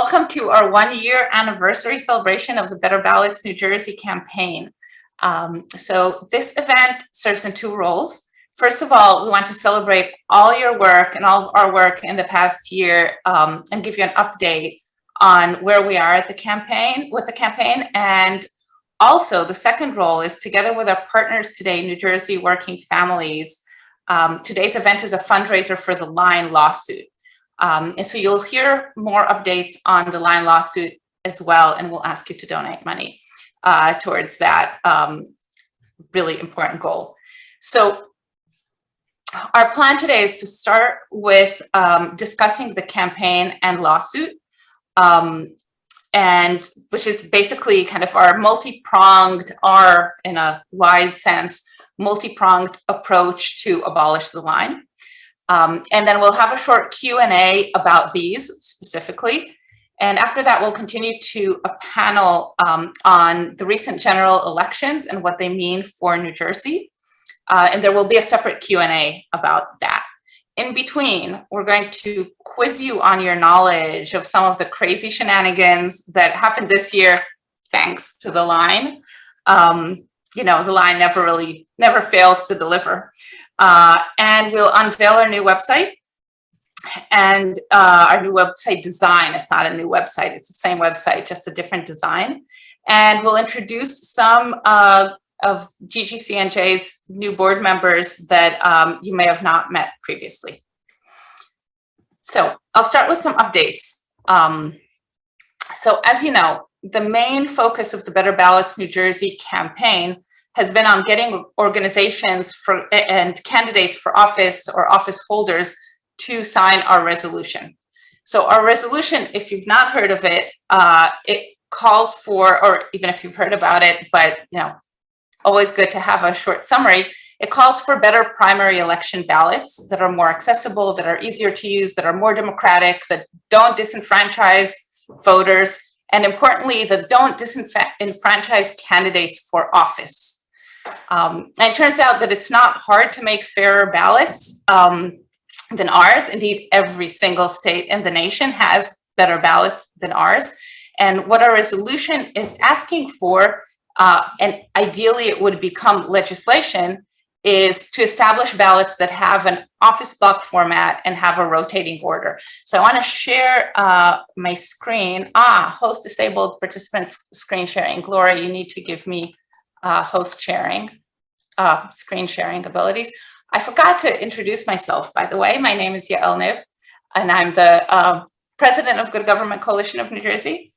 Welcome to our 1-year anniversary celebration of the Better Ballots New Jersey campaign. So this event serves in two roles. First of all, we want to celebrate all your work and all of our work in the past year and give you an update on where we are at the campaign, And also the second role is, together with our partners today, New Jersey Working Families, today's event is a fundraiser for the Line lawsuit. And so you'll hear more updates on the Line lawsuit as well, and we'll ask you to donate money towards that really important goal. So our plan today is to start with discussing the campaign and lawsuit, and which is basically kind of our multi-pronged, in a wide sense, multi-pronged approach to abolish the Line. And then we'll have a short Q&A about these specifically. And after that, we'll continue to a panel on the recent general elections and what they mean for New Jersey. And there will be a separate Q&A about that. In between, we're going to quiz you on your knowledge of some of the crazy shenanigans that happened this year, thanks to the Line. You know, the Line never fails to deliver. And we'll unveil our new website and our new website design. It's not a new website, it's the same website, just a different design. And we'll introduce some of GGCNJ's new board members that you may have not met previously. So I'll start with some updates. So as you know, the main focus of the Better Ballots New Jersey campaign has been on getting organizations and candidates for office or office holders to sign our resolution. So our resolution, if you've not heard of it, it calls for, or even if you've heard about it, but you know, always good to have a short summary. It calls for better primary election ballots that are more accessible, that are easier to use, that are more democratic, that don't disenfranchise voters, and importantly, that don't disenfranchise candidates for office. And it turns out that it's not hard to make fairer ballots than ours. Indeed, every single state in the nation has better ballots than ours. And what our resolution is asking for, and ideally it would become legislation, is to establish ballots that have an office block format and have a rotating order. So I want to share my screen. Host disabled participants screen sharing. Gloria, you need to give me host sharing, screen sharing abilities. I forgot to introduce myself, by the way. My name is Yael Niv, and I'm the president of Good Government Coalition of New Jersey.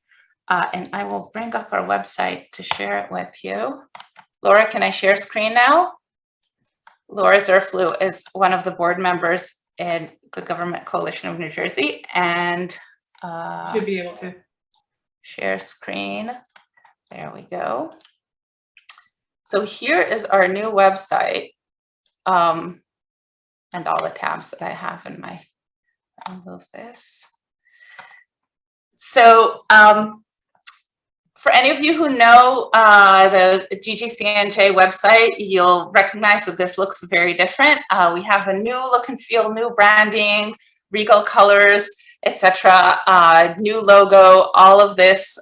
And I will bring up our website to share it with you. Laura, can I share screen now? Laura Zerflu is one of the board members in Good Government Coalition of New Jersey, and should be able to share screen. There we go. So here is our new website, and all the tabs that I have in my, I'll move this. So for any of you who know the GGCNJ website, you'll recognize that this looks very different. We have a new look and feel, new branding, regal colors, etc., new logo, all of this.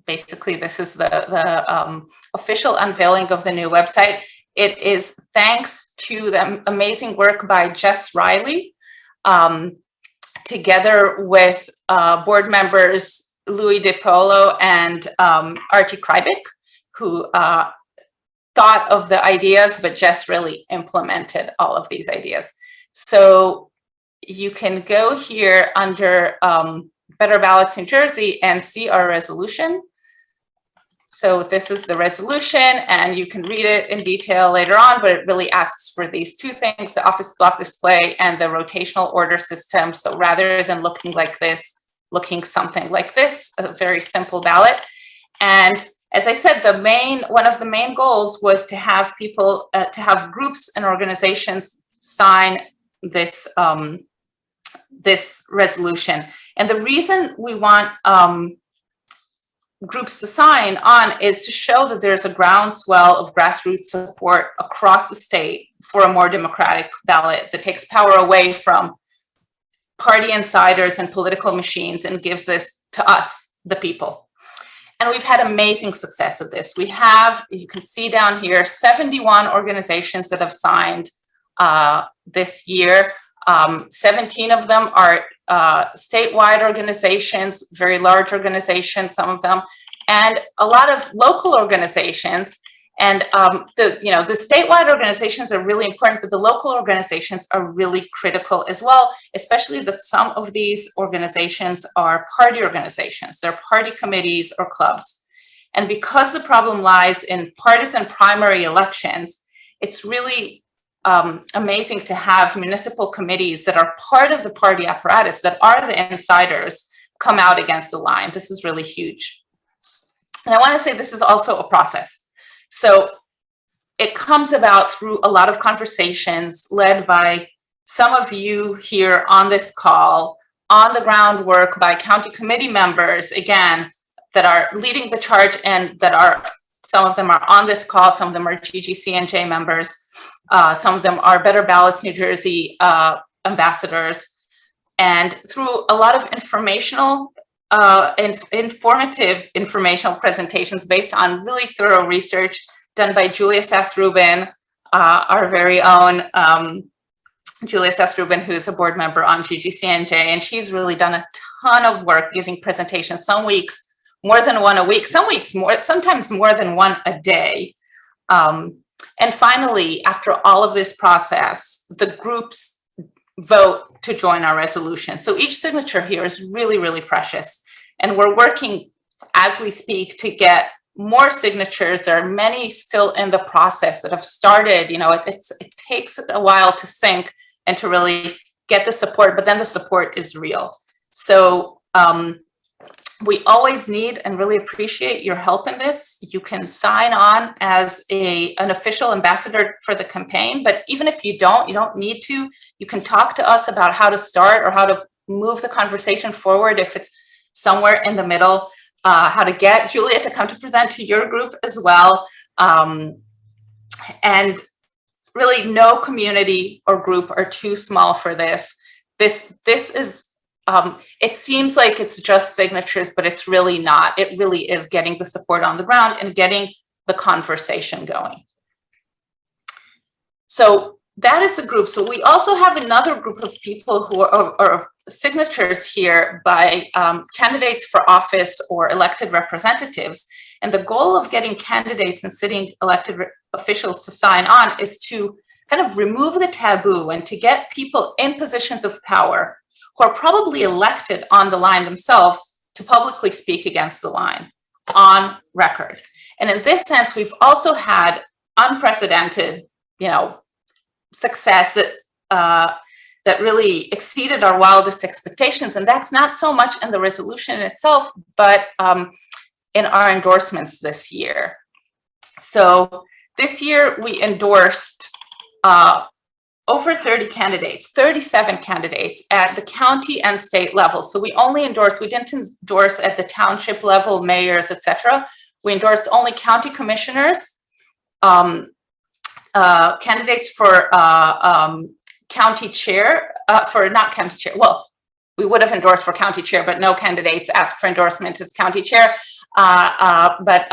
Basically, this is the official unveiling of the new website. It is thanks to the amazing work by Jess Riley, together with board members Louis DiPolo and Archie Krybik, who thought of the ideas, but Jess really implemented all of these ideas. So you can go here under Better Ballots New Jersey and see our resolution. So this is the resolution, and you can read it in detail later on, but it really asks for these two things, the office block display and the rotational order system. So rather than looking like this, looking something like this, a very simple ballot. And as I said, one of the main goals was to have people, to have groups and organizations sign this, this resolution. And the reason we want groups to sign on is to show that there's a groundswell of grassroots support across the state for a more democratic ballot that takes power away from party insiders and political machines and gives this to us, the people. And we've had amazing success of this. We have, you can see down here, 71 organizations that have signed this year. 17 of them are statewide organizations, very large organizations, some of them, and a lot of local organizations. And the statewide organizations are really important, but the local organizations are really critical as well, especially that some of these organizations are party organizations. They're party committees or clubs. And because the problem lies in partisan primary elections, it's really amazing to have municipal committees that are part of the party apparatus, that are the insiders, come out against the line. This is really huge. And I want to say this is also a process. So it comes about through a lot of conversations led by some of you here on this call, on the groundwork by county committee members, again, that are leading the charge, and that are, some of them are on this call, some of them are GGCNJ members, some of them are Better Ballots New Jersey ambassadors, and through a lot of informational informative informational presentations based on really thorough research done by Julius Rubin, our very own Julius Rubin, who's a board member on GGCNJ, and she's really done a ton of work giving presentations, some weeks more than one a week, some weeks more, sometimes more than one a day. And finally, after all of this process, the groups vote to join our resolution. So each signature here is really, really precious. And we're working as we speak to get more signatures. There are many still in the process that have started. You know, it takes a while to sync and to really get the support, but then the support is real. So we always need and really appreciate your help in this. You can sign on as an official ambassador for the campaign, but even if you don't need to. You can talk to us about how to start or how to move the conversation forward if it's somewhere in the middle, how to get Julia to come to present to your group as well. And really no community or group are too small for this. This is, it seems like it's just signatures, but it's really not. It really is getting the support on the ground and getting the conversation going. So that is the group. So we also have another group of people who are signatures here by candidates for office or elected representatives. And the goal of getting candidates and sitting elected officials to sign on is to kind of remove the taboo and to get people in positions of power who are probably elected on the line themselves to publicly speak against the line on record. And in this sense, we've also had unprecedented, success that really exceeded our wildest expectations. And that's not so much in the resolution itself, but in our endorsements this year. So this year we endorsed over 30 candidates, 37 candidates at the county and state level. So we only endorsed, we didn't endorse at the township level, mayors, etc. We endorsed only county commissioners, candidates for county chair, not county chair, well, we would have endorsed for county chair, but no candidates asked for endorsement as county chair. What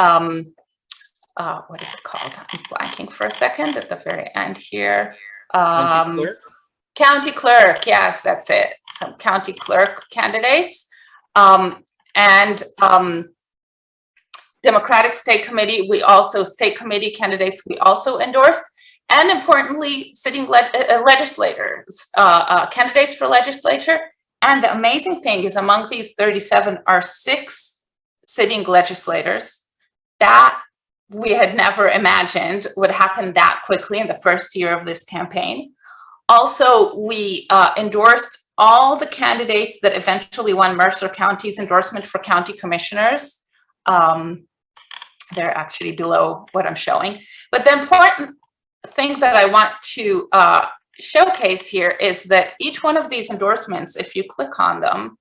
is it called? I'm blanking for a second at the very end here. County clerk? County clerk, yes, that's it. Some county clerk candidates. Democratic State Committee, state committee candidates we also endorsed. And importantly, sitting legislators, candidates for legislature. And the amazing thing is among these 37 are 6 sitting legislators that we had never imagined would happen that quickly in the first year of this campaign. Also, we endorsed all the candidates that eventually won Mercer County's endorsement for county commissioners. They're actually below what I'm showing. But the important thing that I want to showcase here is that each one of these endorsements, if you click on them,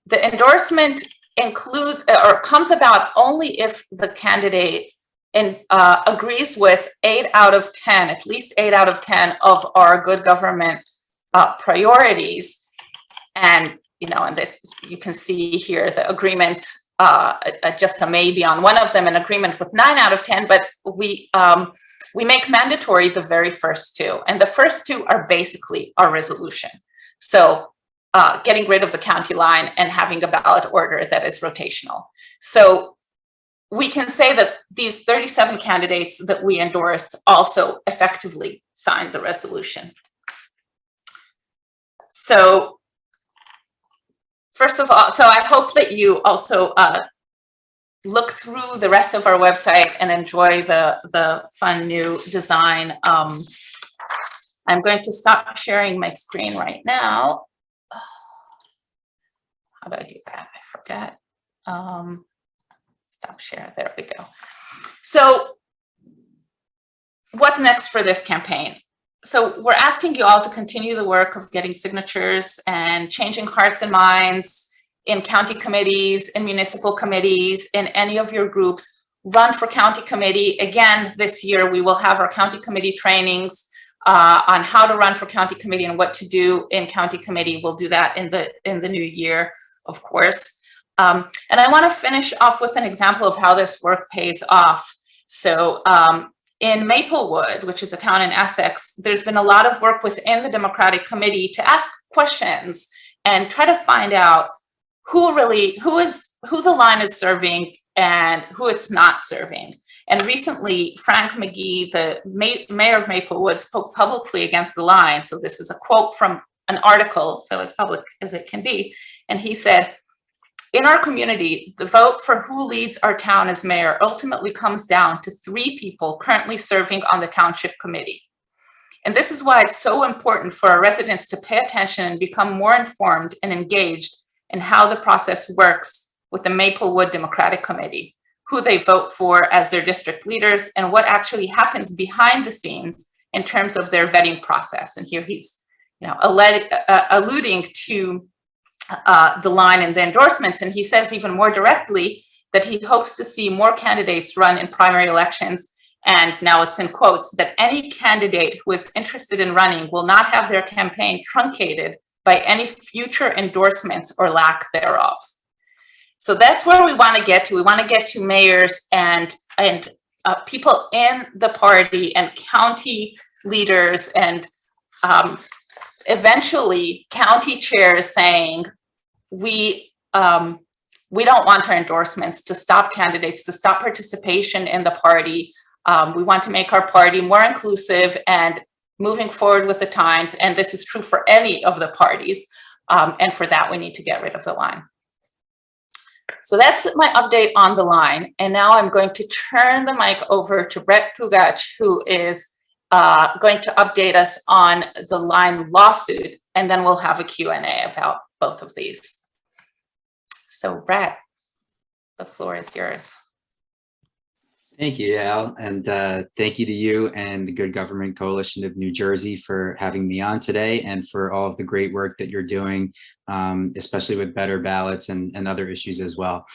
the endorsement includes or comes about only if the candidate agrees with 8 out of 10, at least 8 out of 10 of our good government priorities. And, and this, you can see here the agreement, just a maybe on one of them, an agreement with 9 out of 10, but we make mandatory the very first two. And the first two are basically our resolution. So getting rid of the county line and having a ballot order that is rotational. So we can say that these 37 candidates that we endorsed also effectively signed the resolution. So first of all, so I hope that you also look through the rest of our website and enjoy the fun new design. I'm going to stop sharing my screen right now. How do I do that? I forget. Stop share. There we go. So what next for this campaign? So we're asking you all to continue the work of getting signatures and changing hearts and minds in county committees, in municipal committees, in any of your groups. Run for county committee. Again, this year we will have our county committee trainings on how to run for county committee and what to do in county committee. We'll do that in the new year, of course. And I want to finish off with an example of how this work pays off. So in Maplewood, which is a town in Essex, there's been a lot of work within the Democratic Committee to ask questions and try to find out who the line is serving and who it's not serving. And recently, Frank McGee, the mayor of Maplewood, spoke publicly against the line. So this is a quote from an article, so as public as it can be. And he said, "In our community, the vote for who leads our town as mayor ultimately comes down to 3 people currently serving on the township committee. And this is why it's so important for our residents to pay attention and become more informed and engaged in how the process works with the Maplewood Democratic Committee, who they vote for as their district leaders, and what actually happens behind the scenes in terms of their vetting process." And here he's, alluding to the line and the endorsements. And he says even more directly that he hopes to see more candidates run in primary elections. And now it's in quotes, that any candidate who is interested in running will not have their campaign truncated by any future endorsements or lack thereof. So that's where we want to get to. We want to get to mayors and people in the party and county leaders and eventually county chairs saying, we don't want our endorsements to stop candidates, to stop participation in the party. We want to make our party more inclusive and moving forward with the times. And this is true for any of the parties. And for that, we need to get rid of the line. So that's my update on the line. And now I'm going to turn the mic over to Brett Pugach, who is going to update us on the line lawsuit, and then we'll have a Q&A about both of these. So Brett, the floor is yours. Thank you, Yael, and thank you to you and the Good Government Coalition of New Jersey for having me on today and for all of the great work that you're doing, especially with better ballots and other issues as well.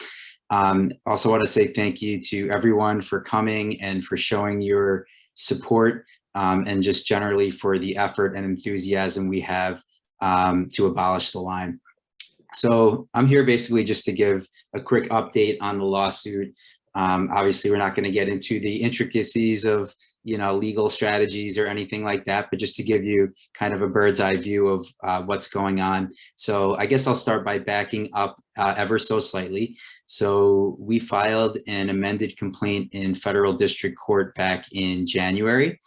Also want to say thank you to everyone for coming and for showing your support and just generally for the effort and enthusiasm we have to abolish the line. So I'm here basically just to give a quick update on the lawsuit. Obviously, we're not going to get into the intricacies of, legal strategies or anything like that, but just to give you kind of a bird's eye view of what's going on. So I guess I'll start by backing up ever so slightly. So we filed an amended complaint in federal district court back in January,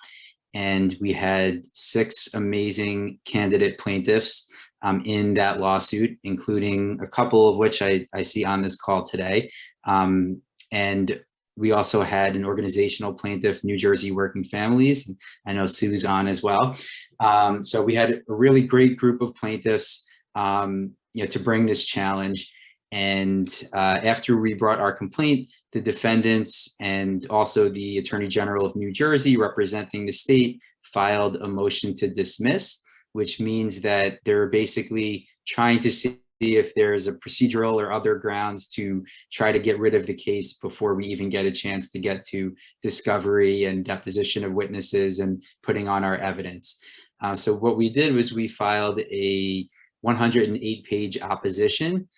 and we had 6 amazing candidate plaintiffs in that lawsuit, including a couple of which I see on this call today. And we also had an organizational plaintiff, New Jersey Working Families. I know Sue's on as well. So we had a really great group of plaintiffs, to bring this challenge. And after we brought our complaint, the defendants and also the Attorney General of New Jersey representing the state filed a motion to dismiss, which means that they're basically trying to see if there's a procedural or other grounds to try to get rid of the case before we even get a chance to get to discovery and deposition of witnesses and putting on our evidence. So what we did was we filed a 108-page opposition,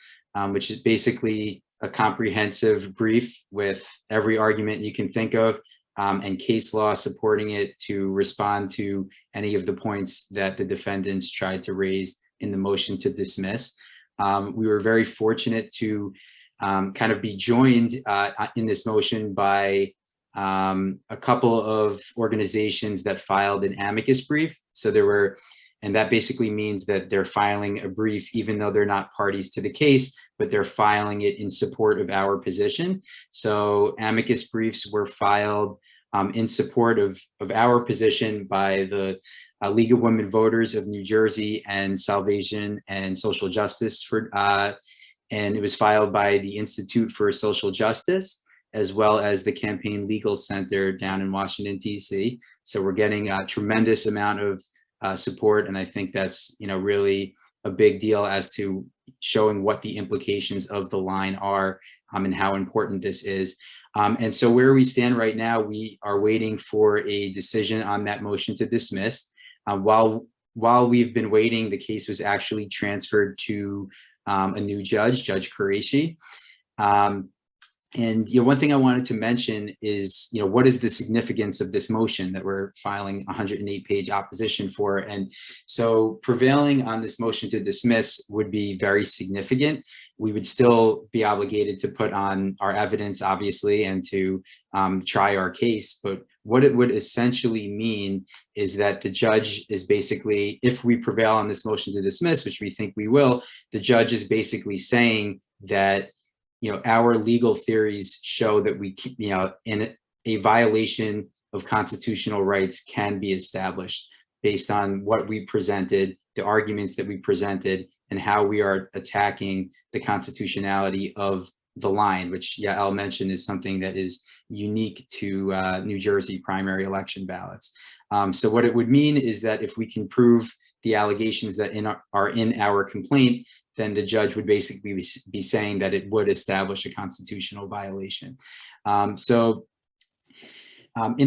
which is basically a comprehensive brief with every argument you can think of, and case law supporting it to respond to any of the points that the defendants tried to raise in the motion to dismiss. We were very fortunate to kind of be joined in this motion by a couple of organizations that filed an amicus brief. So there were, and that basically means that they're filing a brief even though they're not parties to the case, but they're filing it in support of our position. So amicus briefs were filed in support of our position by the League of Women Voters of New Jersey and Salvation and Social Justice for, and it was filed by the Institute for Social Justice, as well as the Campaign Legal Center down in Washington, D.C. So we're getting a tremendous amount of support, and I think that's, you know, really a big deal as to showing what the implications of the line are, and how important this is. And so where we stand right now, we are waiting for a decision on that motion to dismiss. While we've been waiting, the case was actually transferred to a new judge, Judge Qureshi. And, you know, one thing I wanted to mention is, you know, what is the significance of this motion that we're filing 108-page opposition for? And so prevailing on this motion to dismiss would be very significant. We would still be obligated to put on our evidence, obviously, and to try our case. But what it would essentially mean is that the judge is basically, if we prevail on this motion to dismiss, which we think we will, the judge is basically saying that, you know, our legal theories show that we, you know, in a violation of constitutional rights can be established based on what we presented, the arguments that we presented, and how we are attacking the constitutionality of the line, which Yael mentioned is something that is unique to New Jersey primary election ballots. So what it would mean is that if we can prove the allegations that are in our complaint, then the judge would basically be saying that it would establish a constitutional violation. In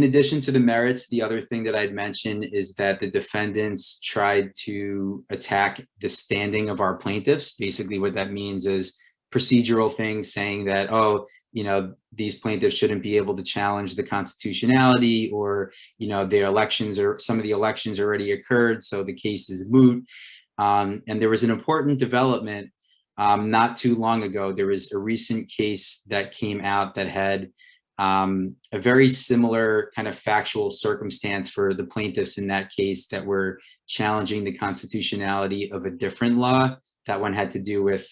addition to the merits, the other thing that I'd mention is that the defendants tried to attack the standing of our plaintiffs. Basically what that means is procedural things, saying that, oh, you know, these plaintiffs shouldn't be able to challenge the constitutionality, or, you know, the elections, or some of the elections already occurred, so the case is moot. And there was an important development not too long ago. There was a recent case that came out that had a very similar kind of factual circumstance for the plaintiffs in that case that were challenging the constitutionality of a different law. That one had to do with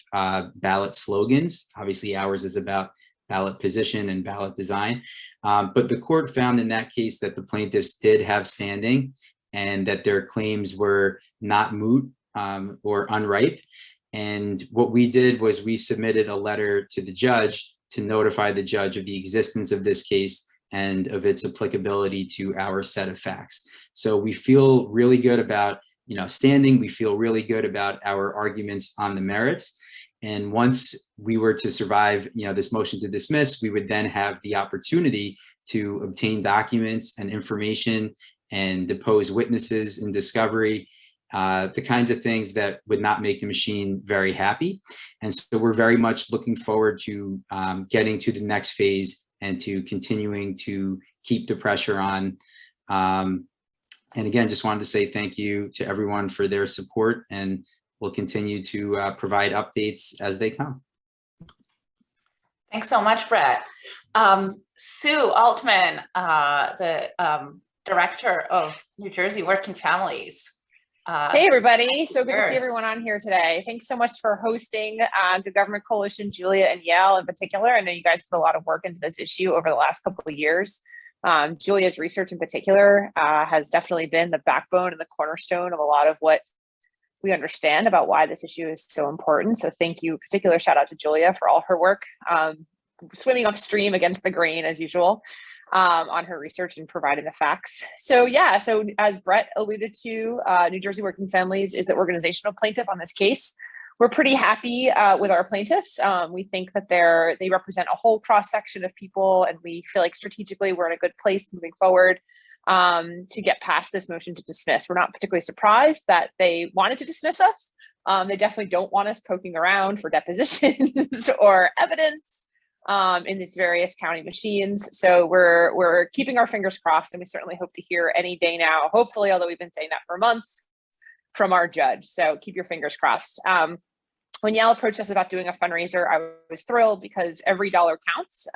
ballot slogans. Obviously, ours is about ballot position and ballot design. But the court found in that case that the plaintiffs did have standing and that their claims were not moot or unripe. And what we did was we submitted a letter to the judge to notify the judge of the existence of this case and of its applicability to our set of facts. So we feel really good about, you know, standing. We feel really good about our arguments on the merits. And once we were to survive, you know, this motion to dismiss, we would then have the opportunity to obtain documents and information and depose witnesses in discovery, the kinds of things that would not make the machine very happy. And so we're very much looking forward to getting to the next phase and to continuing to keep the pressure on. And again, just wanted to say thank you to everyone for their support, and we'll continue to provide updates as they come. Thanks so much, Brett. Sue Altman, the Director of New Jersey Working Families. Hey, everybody. So good to see everyone on here today. Thanks so much for hosting the Government Coalition, Julia and Yael in particular. I know you guys put a lot of work into this issue over the last couple of years. Julia's research in particular has definitely been the backbone and the cornerstone of a lot of what we understand about why this issue is so important. So thank you. Particular shout out to Julia for all her work, swimming upstream against the grain as usual. On her research and providing the facts. So yeah, so as Brett alluded to, New Jersey Working Families is the organizational plaintiff on this case. We're pretty happy with our plaintiffs. We think that they represent a whole cross section of people, and we feel like strategically we're in a good place moving forward. to get past this motion to dismiss. We're not particularly surprised that they wanted to dismiss us. They definitely don't want us poking around for depositions or evidence in these various county machines. So we're keeping our fingers crossed, and we certainly hope to hear any day now, hopefully, although we've been saying that for months, from our judge. So keep your fingers crossed. When Yale approached us about doing a fundraiser, I was thrilled because every dollar counts.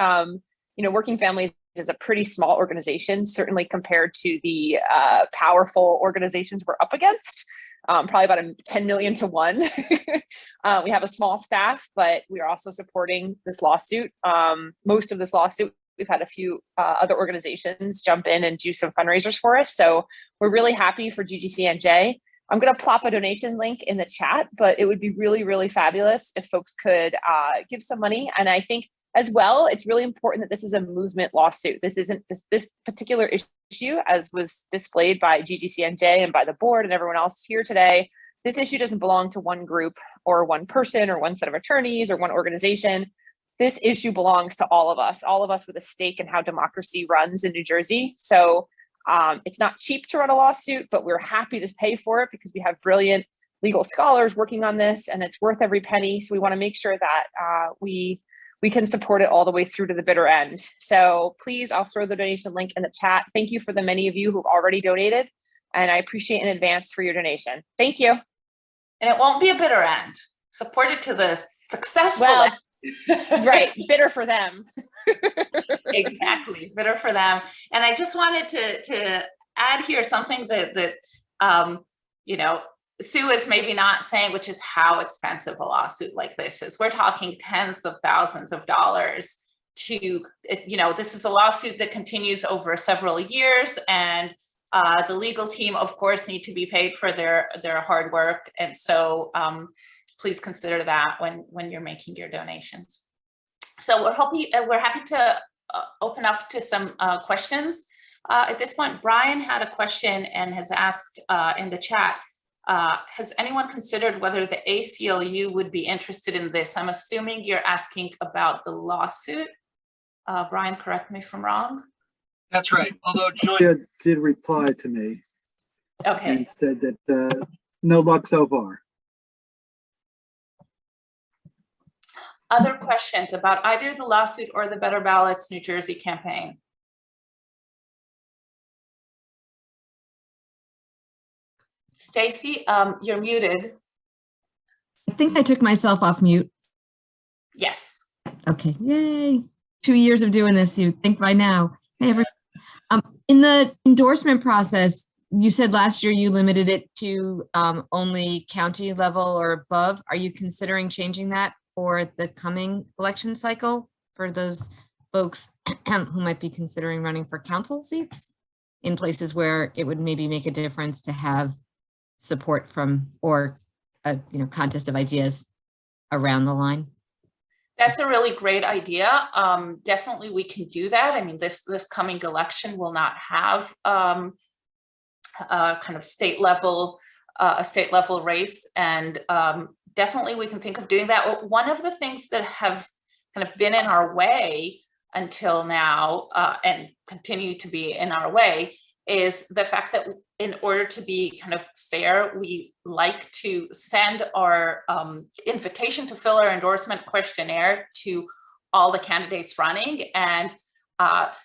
Working Families is a pretty small organization, certainly compared to the powerful organizations we're up against. Probably about 10 million to 1. We have a small staff, but we are also supporting this lawsuit. Most of this lawsuit, we've had a few other organizations jump in and do some fundraisers for us. So we're really happy for GGCNJ. I'm going to plop a donation link in the chat, but it would be really, really fabulous if folks could give some money. And I think as well, it's really important that this is a movement lawsuit. This isn't this particular issue, as was displayed by GGCNJ and by the board and everyone else here today. This issue doesn't belong to one group or one person or one set of attorneys or one organization. This issue belongs to all of us with a stake in how democracy runs in New Jersey. So it's not cheap to run a lawsuit, but we're happy to pay for it because we have brilliant legal scholars working on this, and it's worth every penny. So we want to make sure that we can support it all the way through to the bitter end. So please, I'll throw the donation link in the chat. Thank you for the many of you who've already donated, and I appreciate in advance for your donation. Thank you. And it won't be a bitter end. Support it to the successful end. Right, bitter for them. Exactly, bitter for them. And I just wanted to add here something that Sue is maybe not saying, which is how expensive a lawsuit like this is. We're talking tens of thousands of dollars to, this is a lawsuit that continues over several years, and the legal team, of course, need to be paid for their hard work. And so please consider that when you're making your donations. So we're happy to open up to some questions. At this point, Brian had a question and has asked in the chat, has anyone considered whether the ACLU would be interested in this? I'm assuming you're asking about the lawsuit. Brian, correct me if I'm wrong. That's right. Although Julia did reply to me. Okay. And said that no luck so far. Other questions about either the lawsuit or the Better Ballots New Jersey campaign? Stacy, you're muted. I think I took myself off mute. Yes. Okay, yay. 2 years of doing this, you'd think by now. Hey, everyone. In the endorsement process, you said last year you limited it to only county level or above. Are you considering changing that for the coming election cycle for those folks who might be considering running for council seats in places where it would maybe make a difference to have support from or a contest of ideas around the line? That's a really great idea. Definitely we can do that. I mean, this coming election will not have a kind of state level race, and definitely we can think of doing that. One of the things that have kind of been in our way until now and continue to be in our way is the fact that in order to be kind of fair, we like to send our invitation to fill our endorsement questionnaire to all the candidates running. And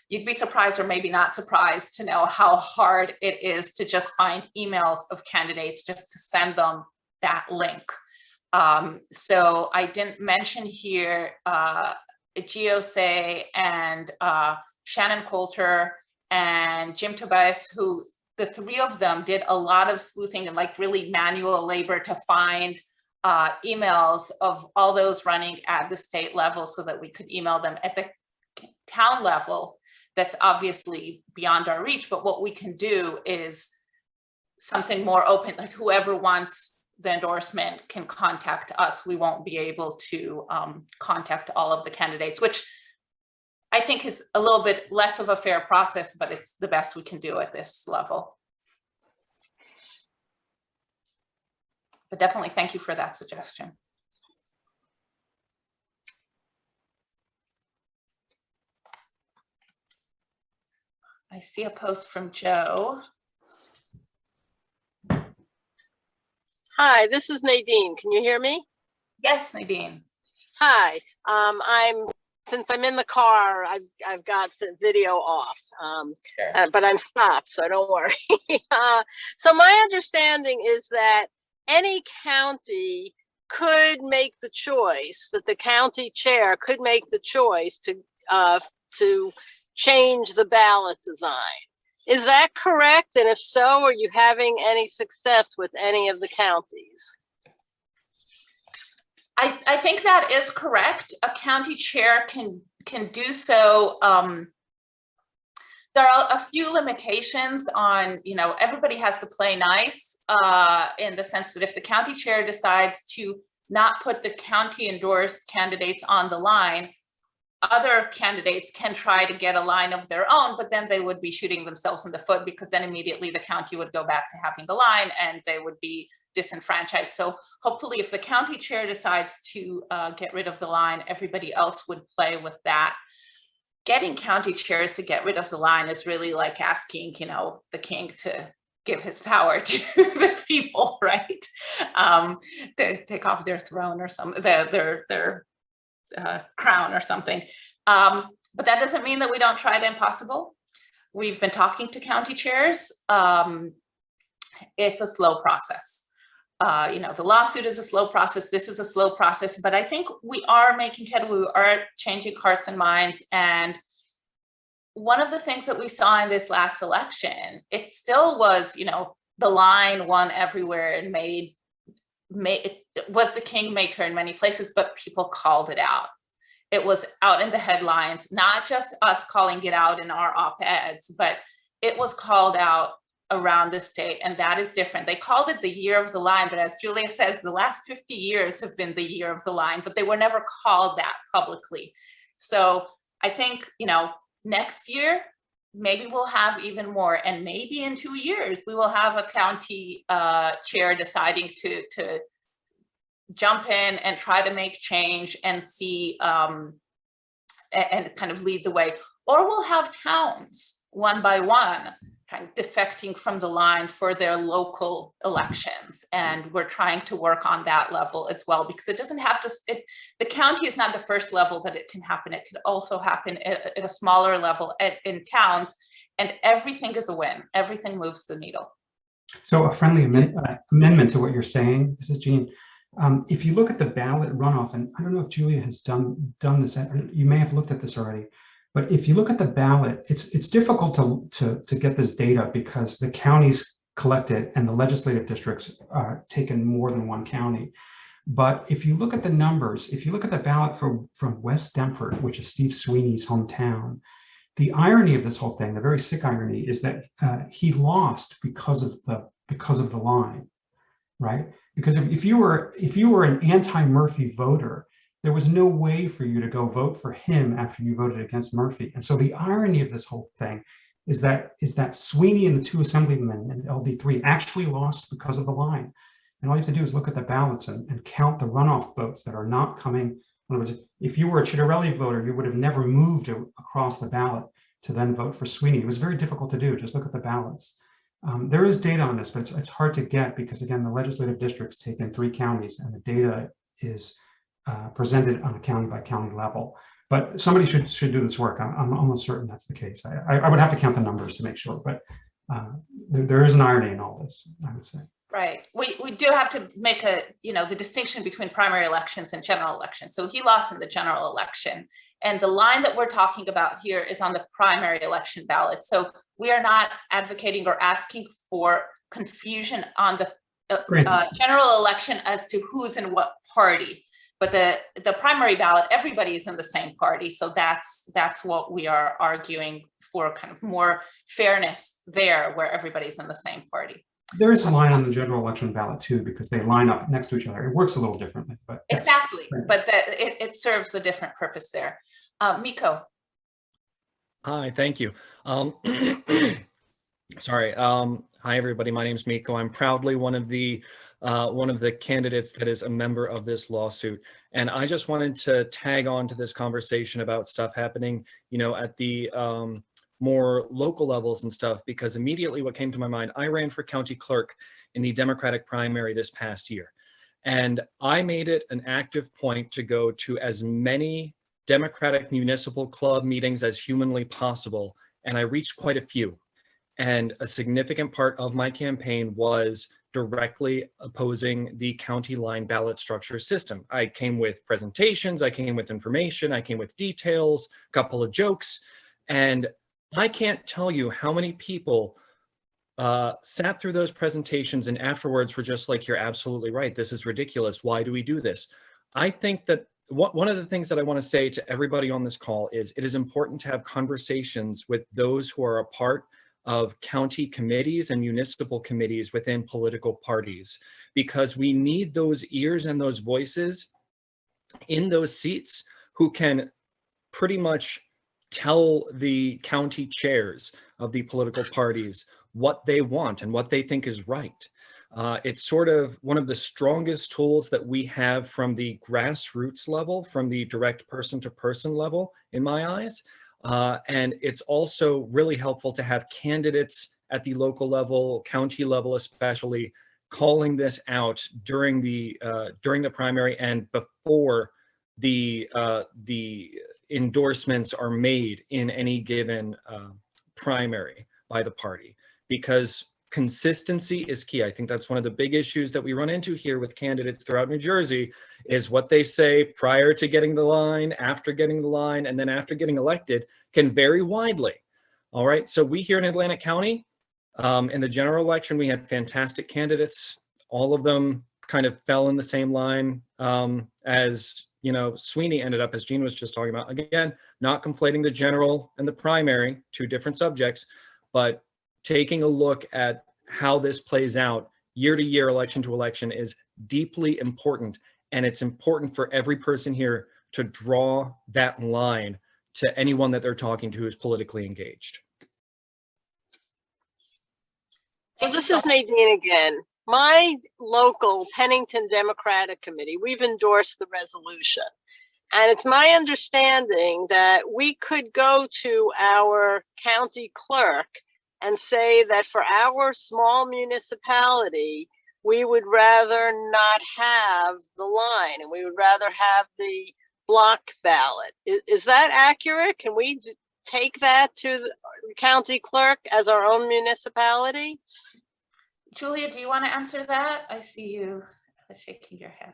you'd be surprised or maybe not surprised to know how hard it is to just find emails of candidates just to send them that link. So I didn't mention here GOSA and Shannon Coulter and Jim Tobias, who the three of them did a lot of sleuthing and like really manual labor to find emails of all those running at the state level so that we could email them. At the town level, that's obviously beyond our reach, but what we can do is something more open, like whoever wants the endorsement can contact us. We won't be able to contact all of the candidates, which I think is a little bit less of a fair process, but it's the best we can do at this level. But definitely thank you for that suggestion. I see a post from Joe. Hi, this is Nadine. Can you hear me? Yes, Nadine. Hi. Since I'm in the car, I've got the video off, Sure. but I'm stopped, so don't worry. So my understanding is that any county could make the choice, that the county chair could make the choice to change the ballot design. Is that correct? And if so, are you having any success with any of the counties? I think that is correct. A county chair can do so. There are a few limitations on, everybody has to play nice in the sense that if the county chair decides to not put the county endorsed candidates on the line, other candidates can try to get a line of their own, but then they would be shooting themselves in the foot, because then immediately the county would go back to having the line and they would be disenfranchised. So hopefully if the county chair decides to get rid of the line, everybody else would play with that. Getting county chairs to get rid of the line is really like asking, the king to give his power to the people, right? To take off their throne or something, their crown or something. But that doesn't mean that we don't try the impossible. We've been talking to county chairs. It's a slow process. The lawsuit is a slow process. This is a slow process, but I think we are making headway. We are changing hearts and minds. And one of the things that we saw in this last election, it still was, the line won everywhere and it was the kingmaker in many places, but people called it out. It was out in the headlines, not just us calling it out in our op-eds, but it was called out around the state, and that is different. They called it the year of the line, but as Julia says, the last 50 years have been the year of the line, but they were never called that publicly. So I think, next year, maybe we'll have even more, and maybe in 2 years, we will have a county chair deciding to jump in and try to make change and see and kind of lead the way. Or we'll have towns one by one kind of defecting from the line for their local elections. And we're trying to work on that level as well, because it doesn't have to, the county is not the first level that it can happen. It could also happen at a smaller level in towns, and everything is a win. Everything moves the needle. So a friendly amendment to what you're saying, this is Jean. If you look at the ballot runoff, and I don't know if Julia has done this, you may have looked at this already, but if you look at the ballot, it's difficult to get this data because the counties collect it and the legislative districts are taken more than one county. But if you look at the numbers, if you look at the ballot from West Deptford, which is Steve Sweeney's hometown, the irony of this whole thing, the very sick irony, is that he lost because of the line, right? Because if you were an anti-Murphy voter, there was no way for you to go vote for him after you voted against Murphy. And so the irony of this whole thing is that Sweeney and the two assemblymen in LD3 actually lost because of the line. And all you have to do is look at the ballots and count the runoff votes that are not coming. In other words, if you were a Chitterelli voter, you would have never moved across the ballot to then vote for Sweeney. It was very difficult to do. Just look at the ballots. There is data on this, but it's hard to get because, again, the legislative districts take in 3 counties and the data is presented on a county by county level. But somebody should do this work. I'm almost certain that's the case. I would have to count the numbers to make sure, but there is an irony in all this, I would say. Right. We do have to make the distinction between primary elections and general elections. So he lost in the general election. And the line that we're talking about here is on the primary election ballot. So we are not advocating or asking for confusion on the general election as to who's in what party. But the primary ballot, everybody is in the same party. So that's what we are arguing for, kind of more fairness there, where everybody's in the same party. There is a line on the general election ballot too, because they line up next to each other. It works a little differently, but yes. Exactly. But it serves a different purpose there. Miko. Hi, thank you. Sorry. Hi, everybody. My name is Miko. I'm proudly one of the candidates that is a member of this lawsuit. And I just wanted to tag on to this conversation about stuff happening, at the more local levels and stuff, because immediately what came to my mind, I ran for county clerk in the Democratic primary this past year. And I made it an active point to go to as many Democratic municipal club meetings as humanly possible. And I reached quite a few. And a significant part of my campaign was directly opposing the county line ballot structure system. I came with presentations, I came with information, I came with details, a couple of jokes, and I can't tell you how many people sat through those presentations and afterwards were just like, you're absolutely right, this is ridiculous, why do we do this? I think that one of the things that I want to say to everybody on this call is it is important to have conversations with those who are a part of county committees and municipal committees within political parties, because we need those ears and those voices in those seats who can pretty much tell the county chairs of the political parties what they want and what they think is right. It's sort of one of the strongest tools that we have from the grassroots level, from the direct person-to-person level, in my eyes. And it's also really helpful to have candidates at the local level, county level especially, calling this out during the primary and before the endorsements are made in any given primary by the party, because consistency is key. I think that's one of the big issues that we run into here with candidates throughout New Jersey, is what they say prior to getting the line, after getting the line, and then after getting elected can vary widely. All right, so we here in Atlantic County, in the general election, we had fantastic candidates. All of them kind of fell in the same line as, you know, Sweeney ended up, as Gene was just talking about. Again, not conflating the general and the primary, two different subjects, but taking a look at how this plays out year to year, election to election, is deeply important. And it's important for every person here to draw that line to anyone that they're talking to who's politically engaged. So this is Nadine again. My local Pennington Democratic Committee, we've endorsed the resolution. And it's my understanding that we could go to our county clerk and say that for our small municipality, we would rather not have the line and we would rather have the block ballot. Is that accurate? Can we take that to the county clerk as our own municipality? Julia, do you want to answer that? I see you shaking your head.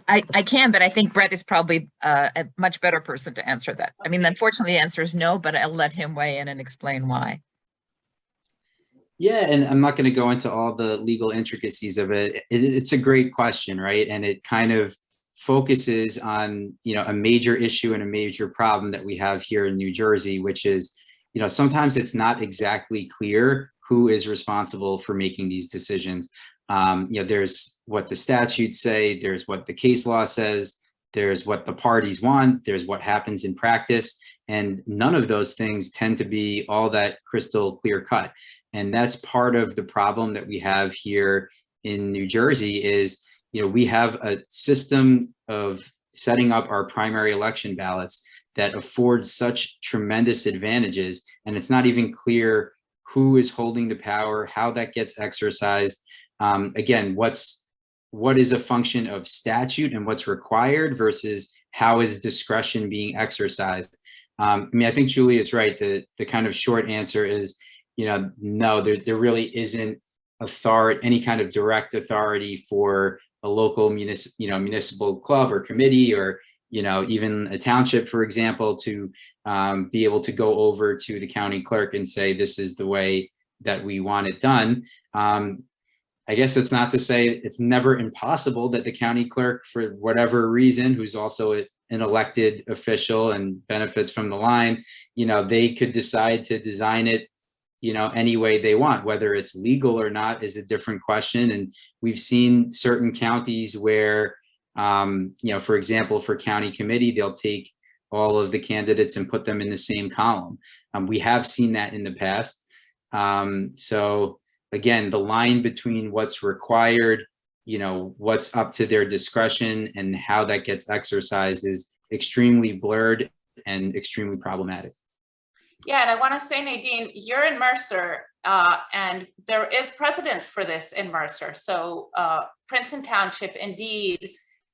I can, but I think Brett is probably a much better person to answer that. I mean, unfortunately, the answer is no, but I'll let him weigh in and explain why. Yeah, and I'm not going to go into all the legal intricacies of it. It's a great question, right? And it kind of focuses on, you know, a major issue and a major problem that we have here in New Jersey, which is, you know, sometimes it's not exactly clear who is responsible for making these decisions. You know, there's what the statutes say, there's what the case law says, there's what the parties want, there's what happens in practice, and none of those things tend to be all that crystal clear cut. And that's part of the problem that we have here in New Jersey is, you know, we have a system of setting up our primary election ballots that affords such tremendous advantages, and it's not even clear who is holding the power, how that gets exercised. Again, what is a function of statute and what's required versus how is discretion being exercised? I mean, I think Julia is right. The kind of short answer is, you know, no, there really isn't any kind of direct authority for a local municipal club or committee, or, you know, even a township, for example, to be able to go over to the county clerk and say, this is the way that we want it done. I guess it's not to say it's never impossible that the county clerk, for whatever reason, who's also an elected official and benefits from the line, you know, they could decide to design it, you know, any way they want. Whether it's legal or not is a different question. And we've seen certain counties where, you know, for example, for county committee, they'll take all of the candidates and put them in the same column. We have seen that in the past. So again, the line between what's required, you know, what's up to their discretion and how that gets exercised is extremely blurred and extremely problematic. Yeah, and I want to say, Nadine, you're in Mercer, and there is precedent for this in Mercer. So Princeton Township indeed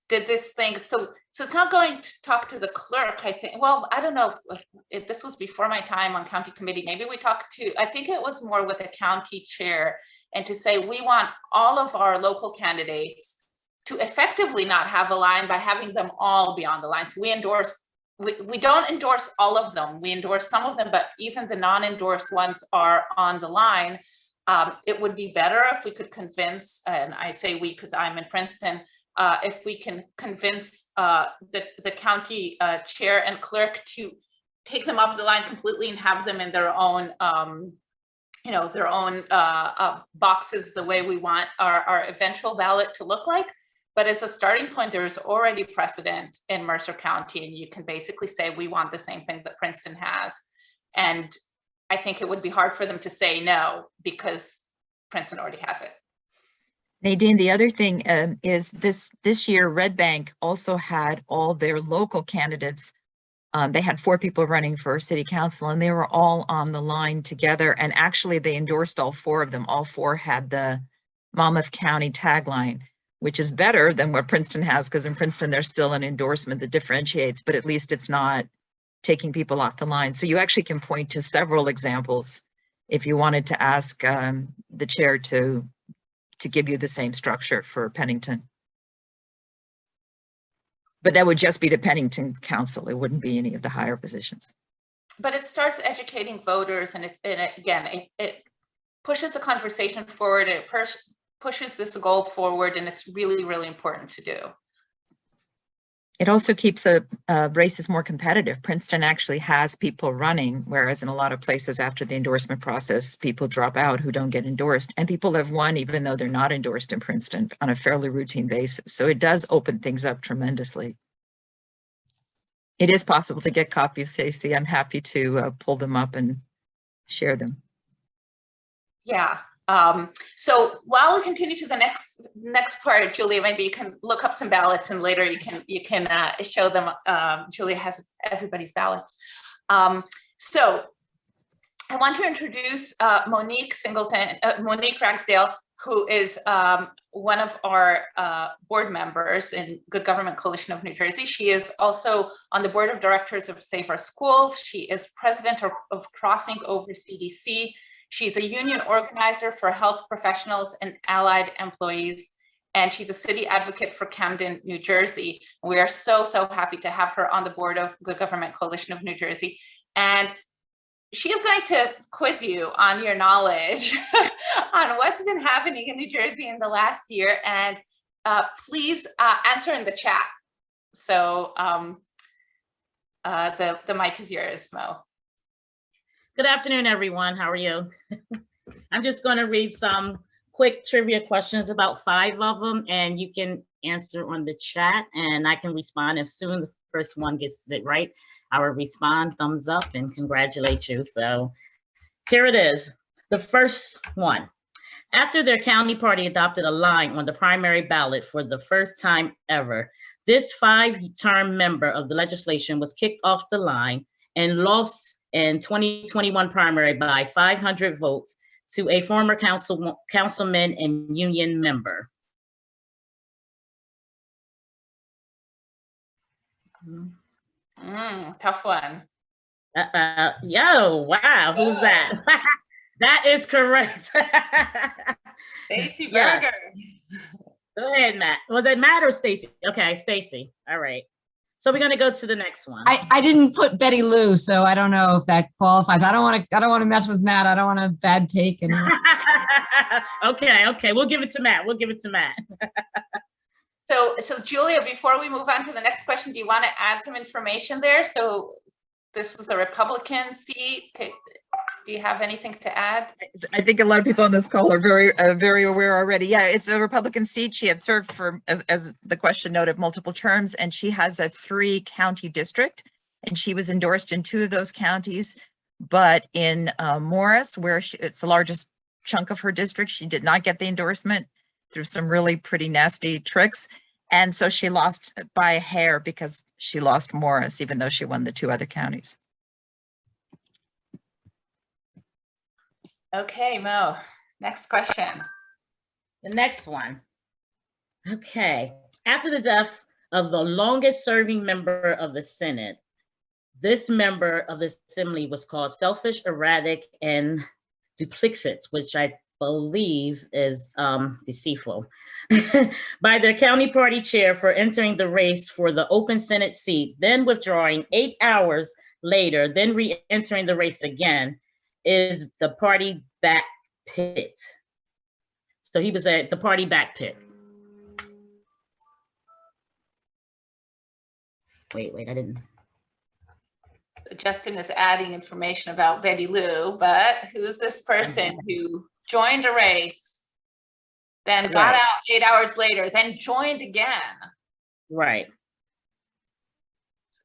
did this thing. So it's not going to talk to the clerk, I think. Well, I don't know if this was before my time on county committee. Maybe we talked to, I think it was more with a county chair, and to say we want all of our local candidates to effectively not have a line by having them all be on the line. So we don't endorse all of them. We endorse some of them, but even the non-endorsed ones are on the line. It would be better if we could convince, and I say we because I'm in Princeton, if we can convince the county chair and clerk to take them off the line completely and have them in their own, their own boxes, the way we want our eventual ballot to look like. But as a starting point, there is already precedent in Mercer County, and you can basically say, we want the same thing that Princeton has. And I think it would be hard for them to say no, because Princeton already has it. Nadine, the other thing is this year, Red Bank also had all their local candidates. They had 4 people running for city council, and they were all on the line together. And actually, they endorsed all 4 of them. All 4 had the Monmouth County tagline, which is better than what Princeton has, because in Princeton, there's still an endorsement that differentiates, but at least it's not taking people off the line. So you actually can point to several examples if you wanted to ask the chair to give you the same structure for Pennington. But that would just be the Pennington Council. It wouldn't be any of the higher positions. But it starts educating voters, and it pushes the conversation forward. It pushes this goal forward, and it's really, really important to do. It also keeps the races more competitive. Princeton actually has people running, whereas in a lot of places after the endorsement process, people drop out who don't get endorsed, and people have won even though they're not endorsed in Princeton on a fairly routine basis. So it does open things up tremendously. It is possible to get copies, Stacey. I'm happy to pull them up and share them. Yeah. So while we continue to the next part, Julia, maybe you can look up some ballots, and later you can show them. Julia has everybody's ballots. So I want to introduce Monique Ragsdale, who is one of our board members in Good Government Coalition of New Jersey. She is also on the board of directors of Save Our Schools. She is president of Crossing Over CDC. She's a union organizer for health professionals and allied employees, and she's a city advocate for Camden, New Jersey. We are so happy to have her on the board of Good Government Coalition of New Jersey. And she is going to quiz you on your knowledge on what's been happening in New Jersey in the last year. And please answer in the chat. So the mic is yours, Mo. Good afternoon, everyone. How are you? I'm just going to read some quick trivia questions, about 5 of them, and you can answer on the chat, and I can respond as soon as the first one gets it right. I will respond, thumbs up, and congratulate you. So here it is. The first one. After their county party adopted a line on the primary ballot for the first time ever, this 5-term member of the legislation was kicked off the line and lost in 2021 primary by 500 votes to a former councilman and union member. Tough one. Yo, wow, who's that? That is correct. Stacey Berger. Yes. Go ahead, Matt. Was it Matt or Stacey? Okay, Stacey. All right. So we're gonna go to the next one. I didn't put Betty Lou, so I don't know if that qualifies. I don't want to mess with Matt. I don't want a bad take. And okay. We'll give it to Matt. So Julia, before we move on to the next question, do you want to add some information there? So this was a Republican seat. Do you have anything to add? I think a lot of people on this call are very aware already. Yeah, it's a Republican seat. She had served for, as the question noted, multiple terms, and she has a 3-county district, and she was endorsed in 2 of those counties. But in Morris, where it's the largest chunk of her district, she did not get the endorsement through some really pretty nasty tricks. And so she lost by a hair because she lost Morris, even though she won the 2 other counties. Okay, Mo, next question. The next one. Okay. After the death of the longest serving member of the Senate, this member of the assembly was called selfish, erratic, and duplicitous, which I believe is deceitful, by their county party chair for entering the race for the open Senate seat, then withdrawing 8 hours later, then re-entering the race again, is the party back pit. So he was at the party back pit. Wait, I didn't. Justin is adding information about Betty Lou, but who's this person who joined a race, then got out 8 hours later, then joined again? Right.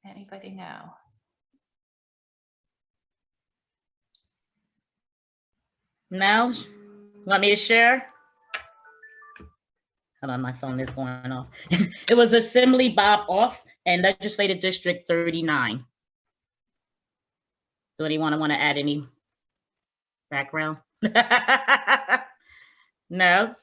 Does anybody know? Now, want me to share? Hold on, my phone is going off. It was Assembly Bob Off and Legislative District 39. So anyone want to add any background? No?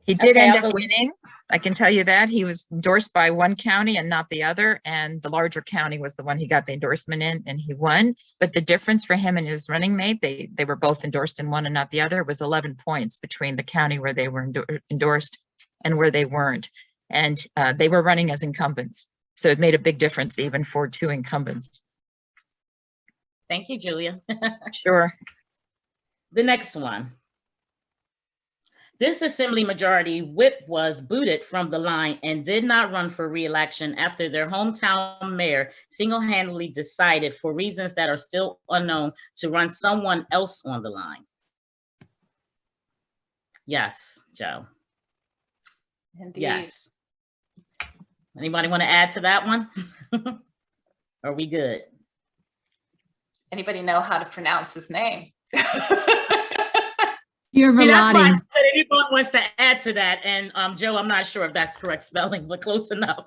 He did Okay, end I'll up go- winning. I can tell you that. He was endorsed by one county and not the other. And the larger county was the one he got the endorsement in, and he won. But the difference for him and his running mate, they were both endorsed in one and not the other, was 11 points between the county where they were endorsed and where they weren't. And they were running as incumbents. So it made a big difference even for two incumbents. Thank you, Julia. Sure. The next one. This Assembly majority whip was booted from the line and did not run for re-election after their hometown mayor single-handedly decided, for reasons that are still unknown, to run someone else on the line. Yes, Joe. Indeed. Yes. Anybody want to add to that one? Are we good? Anybody know how to pronounce his name? You're I mean, that's why I Velati. said anyone wants to add to that. And Joe, I'm not sure if that's correct spelling, but close enough.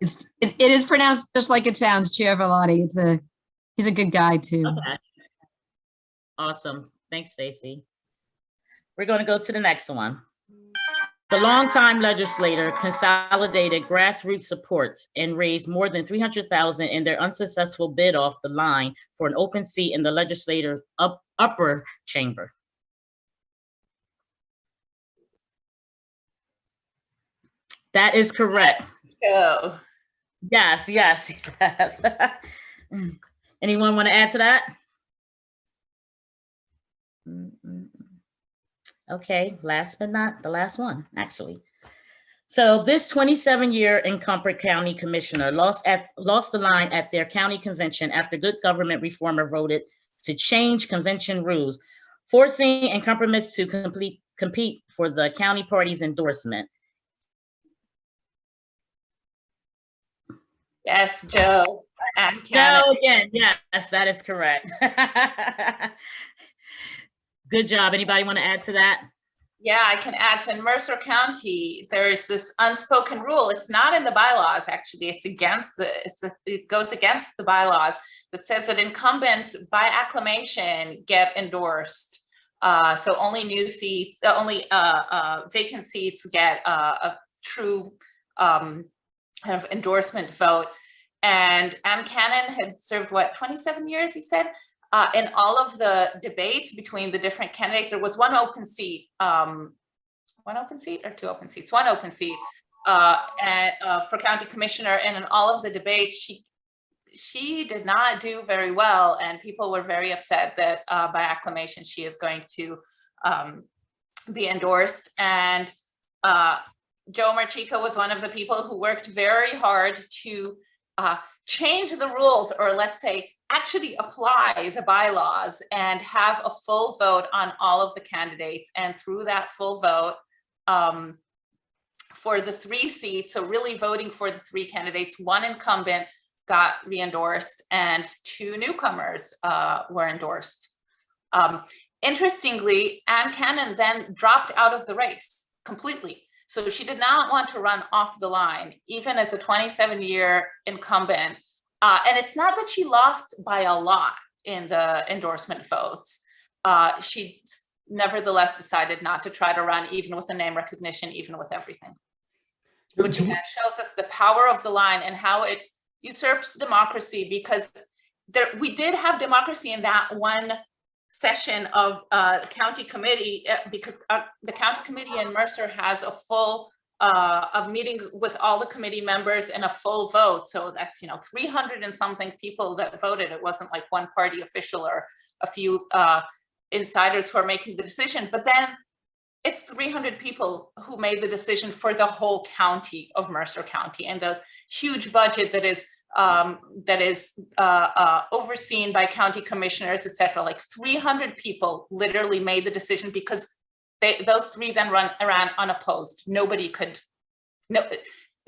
It is pronounced just like it sounds, Chair Velati. He's a good guy too. Okay. Awesome. Thanks, Stacy. We're going to go to the next one. The longtime legislator consolidated grassroots supports and raised more than $300,000 in their unsuccessful bid off the line for an open seat in the legislative upper chamber. That is correct. Go. Yes. Anyone want to add to that? Okay, last but not the last one, actually. So this 27-year incumbent county commissioner lost the line at their county convention after good government reformer voted to change convention rules, forcing incumbents to compete for the county party's endorsement. Yes, Joe. And Joe again, yes, that is correct. Good job. Anybody want to add to that? Yeah, I can add to in Mercer County, there's this unspoken rule. It's not in the bylaws, actually. It's against it goes against the bylaws that says that incumbents by acclamation get endorsed. So only new seats, only vacant seats get a true kind of endorsement vote. And Ann Cannon had served, what, 27 years, he said? In all of the debates between the different candidates, there was one open seat or two open seats, one open seat for county commissioner. And in all of the debates, she did not do very well. And people were very upset that by acclamation, she is going to be endorsed. And Joe Marchico was one of the people who worked very hard to change the rules, or let's say, actually apply the bylaws and have a full vote on all of the candidates. And through that full vote for the 3 seats, so really voting for the 3 candidates, 1 incumbent got re-endorsed and 2 newcomers were endorsed. Interestingly, Ann Cannon then dropped out of the race completely. So she did not want to run off the line, even as a 27-year incumbent. And it's not that she lost by a lot. in the endorsement votes. She nevertheless decided not to try to run, even with the name recognition, even with everything. Which again shows us the power of the line and how it usurps democracy, because we did have democracy in that one session of county committee, because the county committee in Mercer has a full a meeting with all the committee members and a full vote. So that's, 300 and something people that voted. It wasn't like one party official or a few insiders who are making the decision, but then it's 300 people who made the decision for the whole county of Mercer County, and the huge budget that is overseen by county commissioners, etc. Like 300 people literally made the decision, because those three then ran unopposed.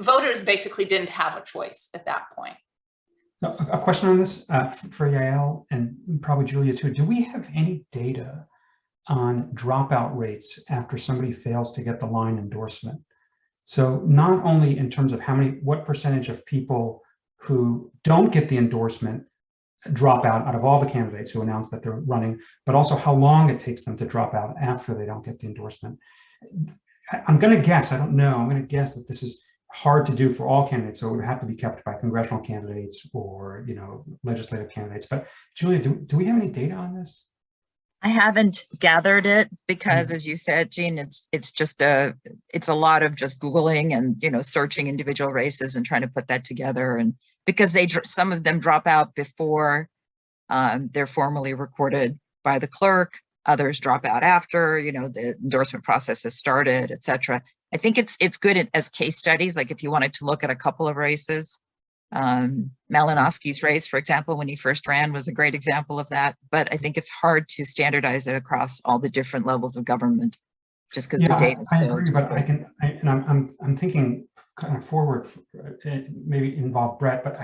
Voters basically didn't have a choice at that point. Now, a question on this for Yael and probably Julia too. Do we have any data on dropout rates after somebody fails to get the line endorsement? So not only in terms of what percentage of people who don't get the endorsement drop out of all the candidates who announce that they're running, but also how long it takes them to drop out after they don't get the endorsement. I'm going to guess, I don't know, I'm going to guess that this is hard to do for all candidates, so it would have to be kept by congressional candidates or legislative candidates. But Julia, do we have any data on this? I haven't gathered it because, as you said, Jean, it's a lot of just Googling and searching individual races and trying to put that together. And because some of them drop out before they're formally recorded by the clerk, others drop out after the endorsement process has started, etc. I think it's good as case studies. Like if you wanted to look at a couple of races, Malinowski's race, for example, when he first ran, was a great example of that. But I think it's hard to standardize it across all the different levels of government, just because the data is so. I agree, but I'm thinking kind of forward, maybe involve Brett, but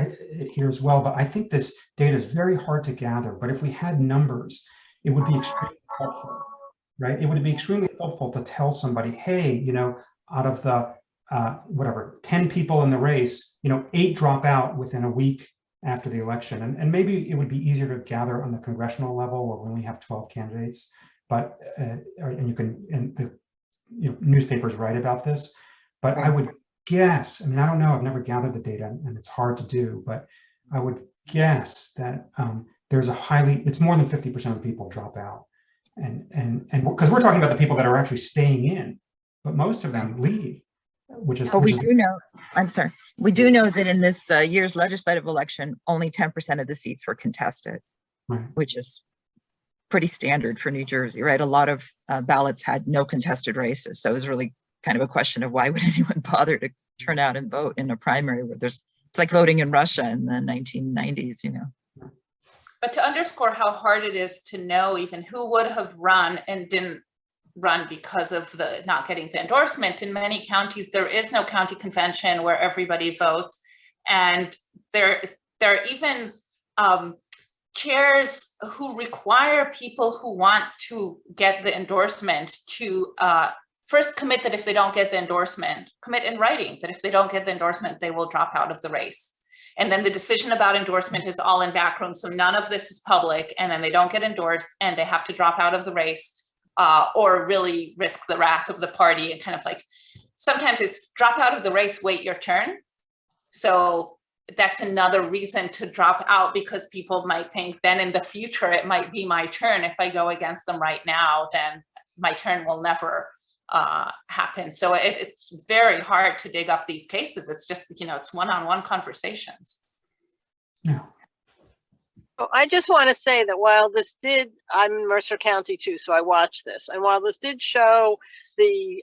here as well. But I think this data is very hard to gather. But if we had numbers, it would be extremely helpful, right? It would be extremely helpful to tell somebody, hey, out of the 10 people in the race, 8 drop out within a week after the election. And maybe it would be easier to gather on the congressional level where we only have 12 candidates, but, the newspapers write about this, but I would guess, I don't know, I've never gathered the data and it's hard to do, but I would guess that it's more than 50% of people drop out. And because we're talking about the people that are actually staying in, but most of them leave. We do know that in this year's legislative election, only 10% of the seats were contested, right, which is pretty standard for New Jersey, right? A lot of ballots had no contested races. So it was really kind of a question of why would anyone bother to turn out and vote in a primary where it's like voting in Russia in the 1990s, But to underscore how hard it is to know even who would have run and didn't run because of the not getting the endorsement, in many counties there is no county convention where everybody votes, and there are even chairs who require people who want to get the endorsement to first commit that if they don't get the endorsement, commit in writing that if they don't get the endorsement, they will drop out of the race. And then the decision about endorsement is all in backroom, so none of this is public, and then they don't get endorsed and they have to drop out of the race. Or really risk the wrath of the party, and kind of like, sometimes it's drop out of the race, wait your turn. So that's another reason to drop out, because people might think then in the future, it might be my turn. If I go against them right now, then my turn will never happen. So it's very hard to dig up these cases. It's just, it's one-on-one conversations. Yeah. Oh, I just want to say that while I'm in Mercer County too, so I watched this, and while this did show the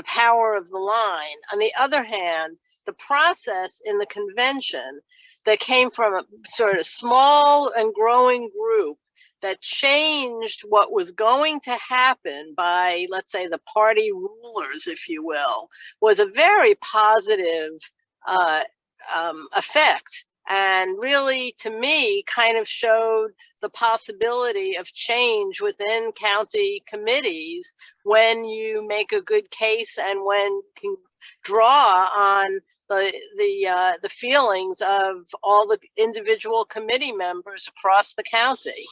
power of the line, on the other hand, the process in the convention that came from a sort of small and growing group that changed what was going to happen by, let's say, the party rulers, if you will, was a very positive effect. And really, to me, kind of showed the possibility of change within county committees when you make a good case and when you can draw on the feelings of all the individual committee members across the county.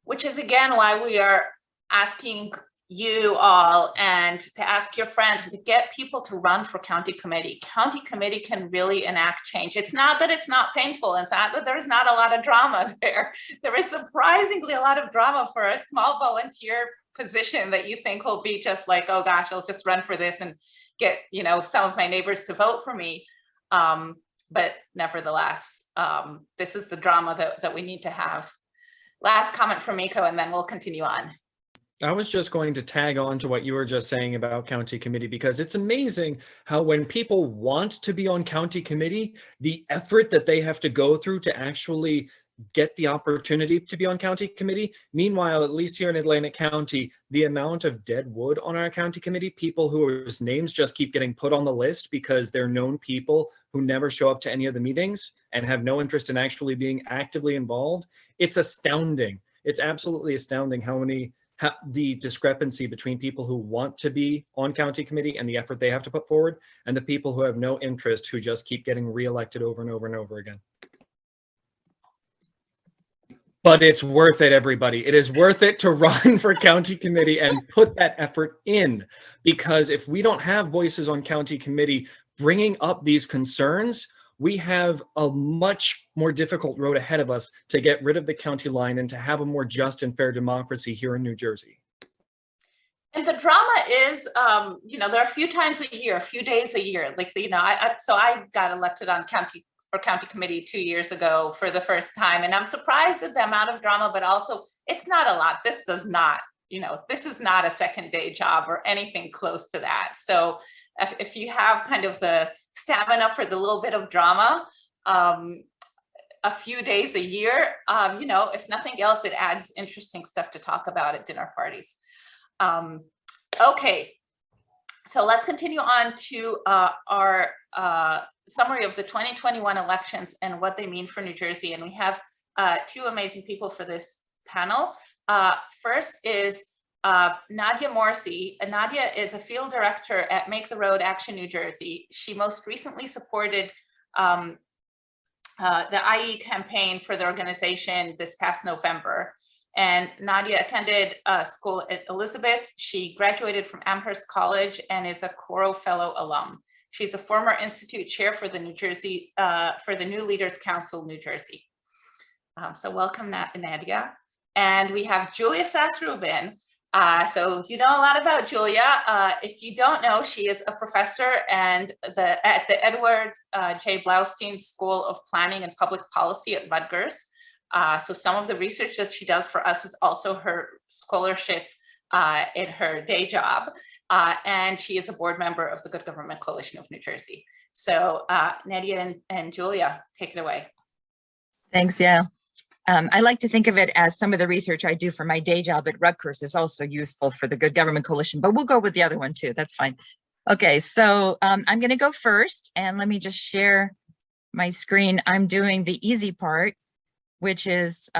Which is again why we are asking you all and to ask your friends and to get people to run for county committee. County committee can really enact change. It's not that it's not painful. It's not that there's not a lot of drama there. There is surprisingly a lot of drama for a small volunteer position that you think will be just like, oh gosh, I'll just run for this and get, you know, some of my neighbors to vote for me. But nevertheless, this is the drama that we need to have. Last comment from Miko, and then we'll continue on. I was just going to tag on to what you were just saying about county committee, because it's amazing how when people want to be on county committee, the effort that they have to go through to actually get the opportunity to be on county committee. Meanwhile, at least here in Atlantic County, the amount of dead wood on our county committee, people whose names just keep getting put on the list because they're known people who never show up to any of the meetings and have no interest in actually being actively involved. It's astounding. It's absolutely astounding the discrepancy between people who want to be on county committee and the effort they have to put forward, and the people who have no interest, who just keep getting reelected over and over and over again. But it's worth it, everybody. It is worth it to run for county committee and put that effort in, because if we don't have voices on county committee bringing up these concerns, we have a much more difficult road ahead of us to get rid of the county line and to have a more just and fair democracy here in New Jersey. And the drama is, you know, there are a few times a year, a few days a year. Like, you know, I got elected on county committee 2 years ago for the first time, and I'm surprised at the amount of drama, but also it's not a lot. This does not, you know, this is not a second day job or anything close to that. So if you have kind of the stamina for the little bit of drama, a few days a year, you know, if nothing else, it adds interesting stuff to talk about at dinner parties. Okay, so let's continue on to our summary of the 2021 elections and what they mean for New Jersey. And we have two amazing people for this panel. First is Nadia Morsi. Nadia is a field director at Make the Road Action New Jersey. She most recently supported the IE campaign for the organization this past November. And Nadia attended school at Elizabeth. She graduated from Amherst College and is a Coro Fellow alum. She's a former Institute chair for the New Leaders Council, New Jersey. So welcome, Nadia. And we have Julius Rubin. So you know a lot about Julia. If you don't know, she is a professor at the Edward J. Blaustein School of Planning and Public Policy at Rutgers. So some of the research that she does for us is also her scholarship in her day job. And she is a board member of the Good Government Coalition of New Jersey. So Nadia and Julia, take it away. Thanks, yeah. I like to think of it as some of the research I do for my day job at Rutgers is also useful for the Good Government Coalition, but we'll go with the other one too, that's fine. Okay, so I'm gonna go first, and let me just share my screen. I'm doing the easy part, which is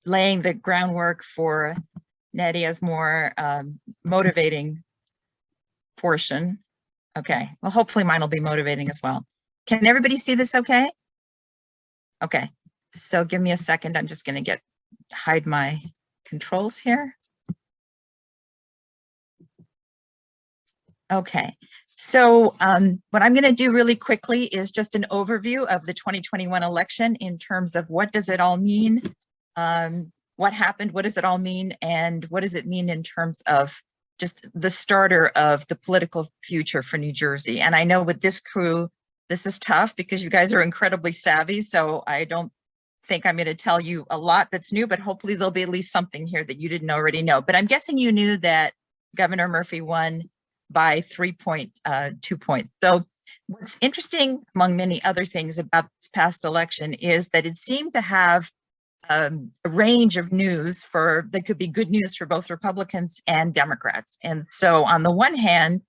laying the groundwork for Nadia's more motivating portion. Okay, well, hopefully mine will be motivating as well. Can everybody see this okay? Okay, so give me a second. I'm just going to hide my controls here. Okay, so what I'm going to do really quickly is just an overview of the 2021 election in terms of what does it all mean, what happened, what does it all mean, and what does it mean in terms of just the starter of the political future for New Jersey. And I know with this crew, this is tough because you guys are incredibly savvy, so I don't think I'm going to tell you a lot that's new, but hopefully there'll be at least something here that you didn't already know. But I'm guessing you knew that Governor Murphy won by 3.2 points. So what's interesting, among many other things about this past election, is that it seemed to have a range of news that could be good news for both Republicans and Democrats. And so on the one hand,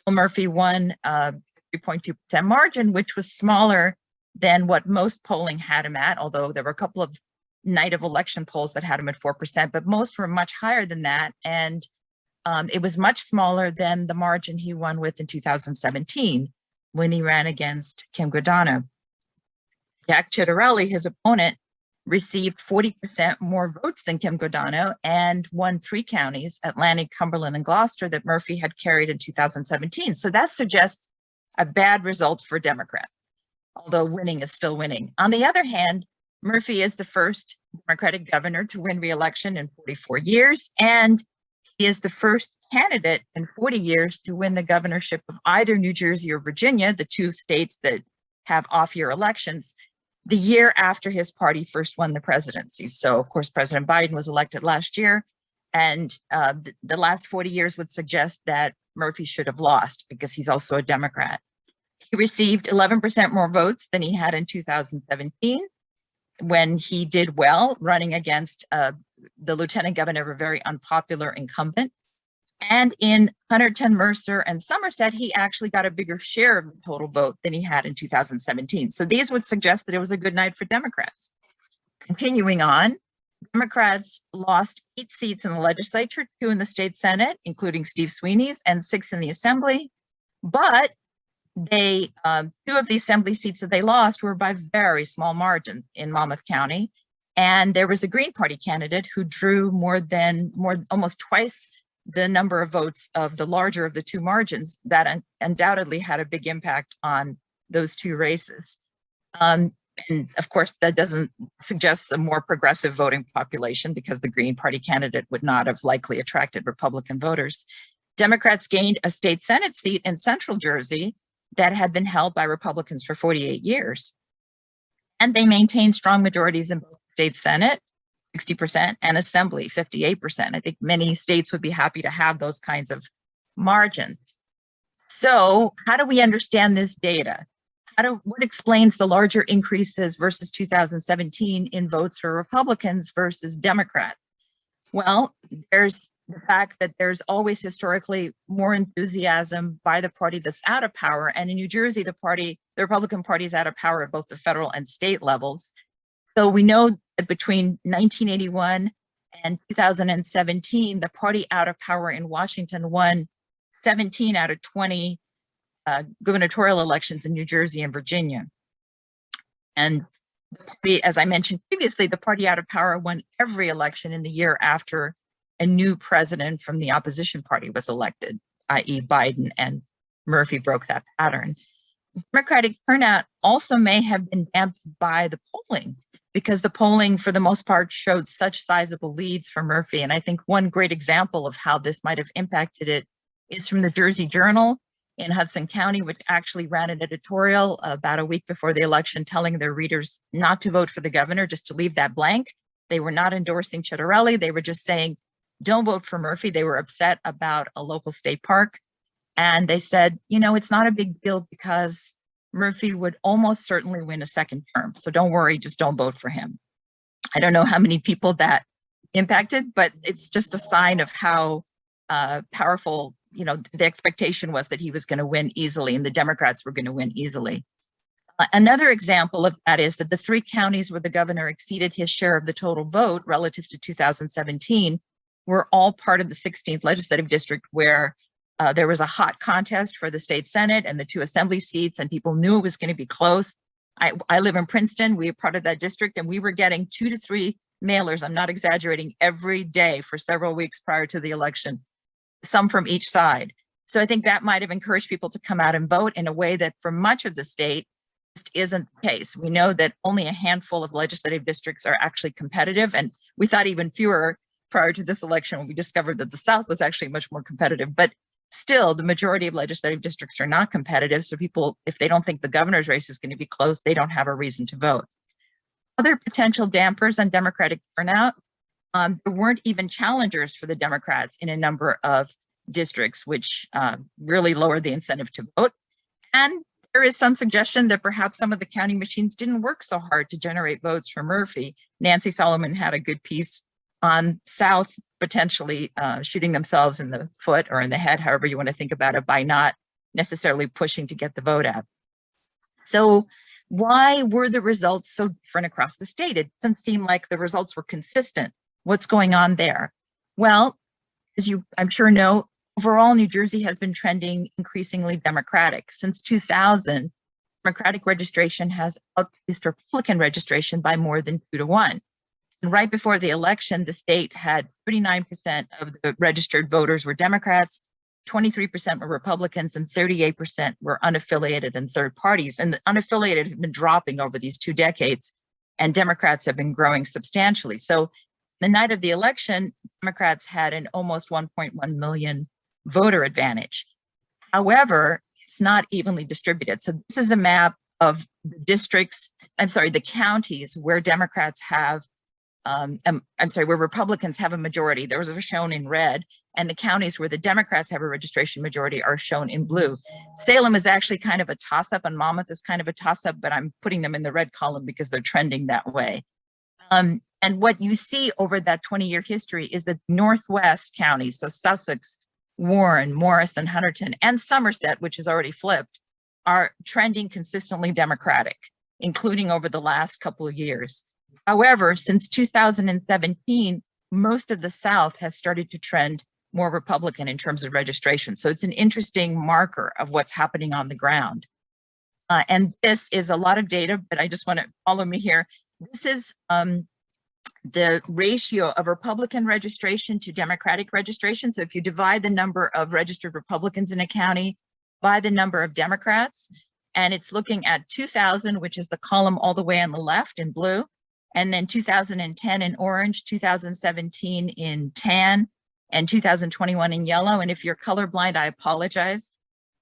Murphy won 3.2% margin, which was smaller than what most polling had him at, although there were a couple of night of election polls that had him at 4%, but most were much higher than that. And it was much smaller than the margin he won with in 2017 when he ran against Kim Guadagno. Jack Ciattarelli, his opponent, received 40% more votes than Kim Guadagno and won 3 counties, Atlantic, Cumberland, and Gloucester, that Murphy had carried in 2017. So that suggests a bad result for Democrats, although winning is still winning. On the other hand, Murphy is the first Democratic governor to win re-election in 44 years, and he is the first candidate in 40 years to win the governorship of either New Jersey or Virginia, the 2 states that have off-year elections, the year after his party first won the presidency. So, of course, President Biden was elected last year, and the last 40 years would suggest that Murphy should have lost because he's also a Democrat. He received 11% more votes than he had in 2017 when he did well, running against the lieutenant governor of a very unpopular incumbent. And in Hunterdon, Mercer, and Somerset, he actually got a bigger share of the total vote than he had in 2017. So these would suggest that it was a good night for Democrats. Continuing on, Democrats lost 8 seats in the legislature, 2 in the state Senate, including Steve Sweeney's, and 6 in the assembly. But they 2 of the assembly seats that they lost were by very small margin in Monmouth County. And there was a Green Party candidate who drew almost twice the number of votes of the larger of the 2 margins. That undoubtedly had a big impact on those 2 races. And of course, that doesn't suggest a more progressive voting population because the Green Party candidate would not have likely attracted Republican voters. Democrats gained a state Senate seat in Central Jersey that had been held by Republicans for 48 years. And they maintained strong majorities in both state Senate, 60%, and Assembly, 58%. I think many states would be happy to have those kinds of margins. So how do we understand this data? What explains the larger increases versus 2017 in votes for Republicans versus Democrats? Well, there's the fact that there's always historically more enthusiasm by the party that's out of power. And in New Jersey, the Republican Party is out of power at both the federal and state levels. So we know that between 1981 and 2017, the party out of power in Washington won 17 out of 20 gubernatorial elections in New Jersey and Virginia. And the party, as I mentioned previously, the party out of power won every election in the year after a new president from the opposition party was elected, i.e. Biden, and Murphy broke that pattern. Democratic turnout also may have been dampened by the polling, because the polling for the most part showed such sizable leads for Murphy. And I think one great example of how this might have impacted it is from the Jersey Journal in Hudson County, which actually ran an editorial about a week before the election telling their readers not to vote for the governor, just to leave that blank. They were not endorsing Ciattarelli. They were just saying, don't vote for Murphy. They were upset about a local state park. And they said, it's not a big deal because Murphy would almost certainly win a second term. So don't worry, just don't vote for him. I don't know how many people that impacted, but it's just a sign of how powerful, the expectation was that he was going to win easily and the Democrats were going to win easily. Another example of that is that the 3 counties where the governor exceeded his share of the total vote relative to 2017 were all part of the 16th legislative district, where there was a hot contest for the state Senate and the 2 assembly seats, and people knew it was going to be close. I live in Princeton. We are part of that district, and we were getting 2 to 3 mailers, I'm not exaggerating, every day for several weeks prior to the election, some from each side. So I think that might have encouraged people to come out and vote in a way that for much of the state just isn't the case. We know that only a handful of legislative districts are actually competitive, and we thought even fewer prior to this election when we discovered that the South was actually much more competitive. But still, the majority of legislative districts are not competitive. So people, if they don't think the governor's race is going to be close, they don't have a reason to vote. Other potential dampers on Democratic turnout, there weren't even challengers for the Democrats in a number of districts, which really lowered the incentive to vote. And there is some suggestion that perhaps some of the counting machines didn't work so hard to generate votes for Murphy. Nancy Solomon had a good piece on South potentially shooting themselves in the foot or in the head, however you want to think about it, by not necessarily pushing to get the vote out. So why were the results so different across the state? It doesn't seem like the results were consistent. What's going on there? Well, as you, I'm sure know, overall, New Jersey has been trending increasingly Democratic. Since 2000, Democratic registration has outpaced Republican registration by more than 2-to-1. And right before the election, the state had 39% of the registered voters were Democrats, 23% were Republicans, and 38% were unaffiliated and third parties. And the unaffiliated have been dropping over these 2 decades, and Democrats have been growing substantially. So the night of the election, Democrats had an almost 1.1 million voter advantage. However, it's not evenly distributed. So this is a map of the districts, the counties where Democrats have, where Republicans have a majority. Those are shown in red, and the counties where the Democrats have a registration majority are shown in blue. Salem is actually kind of a toss-up, and Monmouth is kind of a toss-up, but I'm putting them in the red column because they're trending that way. And what you see over that 20-year history is that Northwest counties, so Sussex, Warren, Morrison, Hunterdon, and Somerset, which is already flipped, are trending consistently Democratic, including over the last couple of years. However, since 2017, most of the South has started to trend more Republican in terms of registration. So it's an interesting marker of what's happening on the ground. And this is a lot of data, but I just want to follow me here. This is the ratio of Republican registration to Democratic registration. So if you divide the number of registered Republicans in a county by the number of Democrats, and it's looking at 2000, which is the column all the way on the left in blue, and then 2010 in orange, 2017 in tan, and 2021 in yellow. And if you're colorblind, I apologize.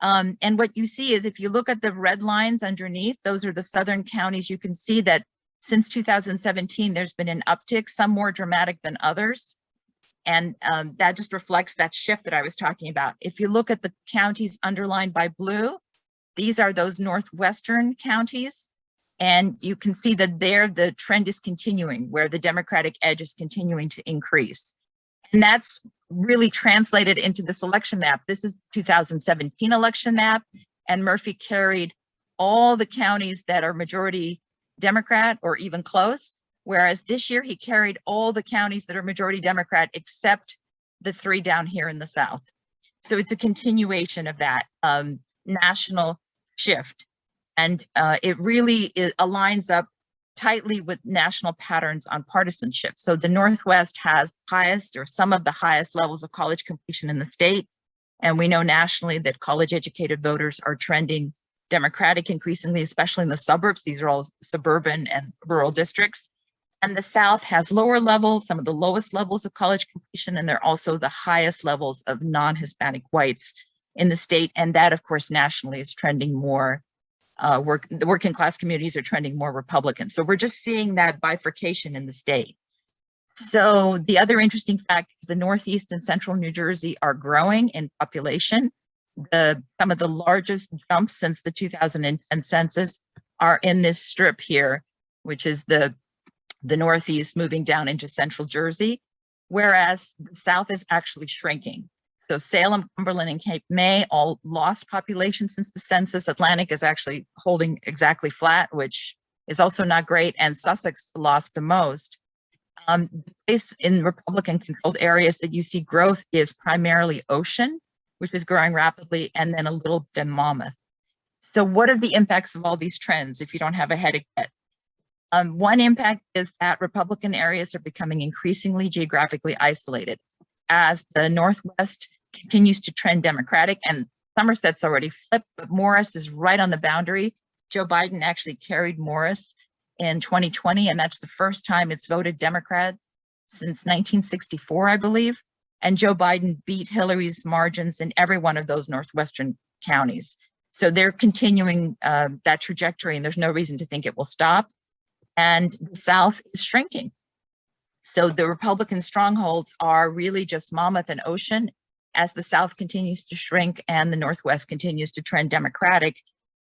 And what you see is if you look at the red lines underneath, those are the southern counties. You can see that since 2017, there's been an uptick, some more dramatic than others. And that just reflects that shift that I was talking about. If you look at the counties underlined by blue, these are those northwestern counties. And you can see that there the trend is continuing, where the Democratic edge is continuing to increase. And that's really translated into this election map. This is the 2017 election map, and Murphy carried all the counties that are majority Democrat or even close, whereas this year he carried all the counties that are majority Democrat except the 3 down here in the South. So it's a continuation of that national shift. And it really aligns up tightly with national patterns on partisanship. So the Northwest has highest or some of the highest levels of college completion in the state. And we know nationally that college educated voters are trending Democratic increasingly, especially in the suburbs. These are all suburban and rural districts. And the South has lower levels, some of the lowest levels of college completion, and they're also the highest levels of non-Hispanic whites in the state. And that, of course, nationally is trending more, the working class communities are trending more Republican. So we're just seeing that bifurcation in the state. So the other interesting fact is the Northeast and Central New Jersey are growing in population. Some of the largest jumps since the 2010 census are in this strip here, which is the Northeast moving down into Central Jersey, whereas the South is actually shrinking. So Salem, Cumberland, and Cape May all lost population since the census. Atlantic is actually holding exactly flat, which is also not great, and Sussex lost the most. The place in Republican-controlled areas that you see growth is primarily Ocean, which is growing rapidly, and then a little bit in Monmouth. So what are the impacts of all these trends if you don't have a headache yet? One impact is that Republican areas are becoming increasingly geographically isolated as the Northwest continues to trend Democratic, and Somerset's already flipped, but Morris is right on the boundary. Joe Biden actually carried Morris in 2020, and that's the first time it's voted Democrat since 1964, I believe. And Joe Biden beat Hillary's margins in every one of those Northwestern counties. So they're continuing that trajectory, and there's no reason to think it will stop. And the South is shrinking. So the Republican strongholds are really just Monmouth and Ocean. As the South continues to shrink and the Northwest continues to trend Democratic,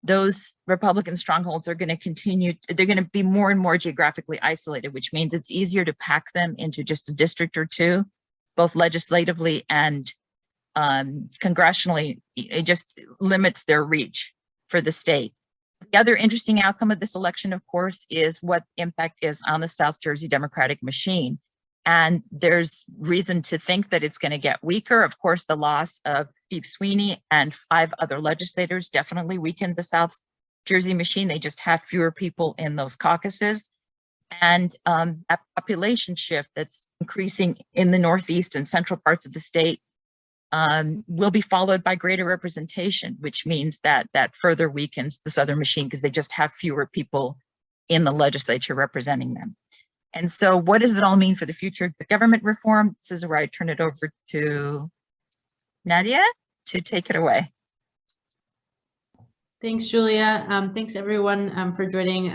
those Republican strongholds are going to continue, they're going to be more and more geographically isolated, which means it's easier to pack them into just a district or two, both legislatively and congressionally. It just limits their reach for the state. The other interesting outcome of this election, of course, is what impact is on the South Jersey Democratic machine. And there's reason to think that it's going to get weaker. Of course, the loss of Steve Sweeney and 5 other legislators definitely weakened the South Jersey machine. They just have fewer people in those caucuses. And that population shift that's increasing in the Northeast and central parts of the state will be followed by greater representation, which means that that further weakens the Southern machine because they just have fewer people in the legislature representing them. And so what does it all mean for the future of government reform? This is where I turn it over to Nadia to take it away. Thanks, Julia. Thanks everyone for joining.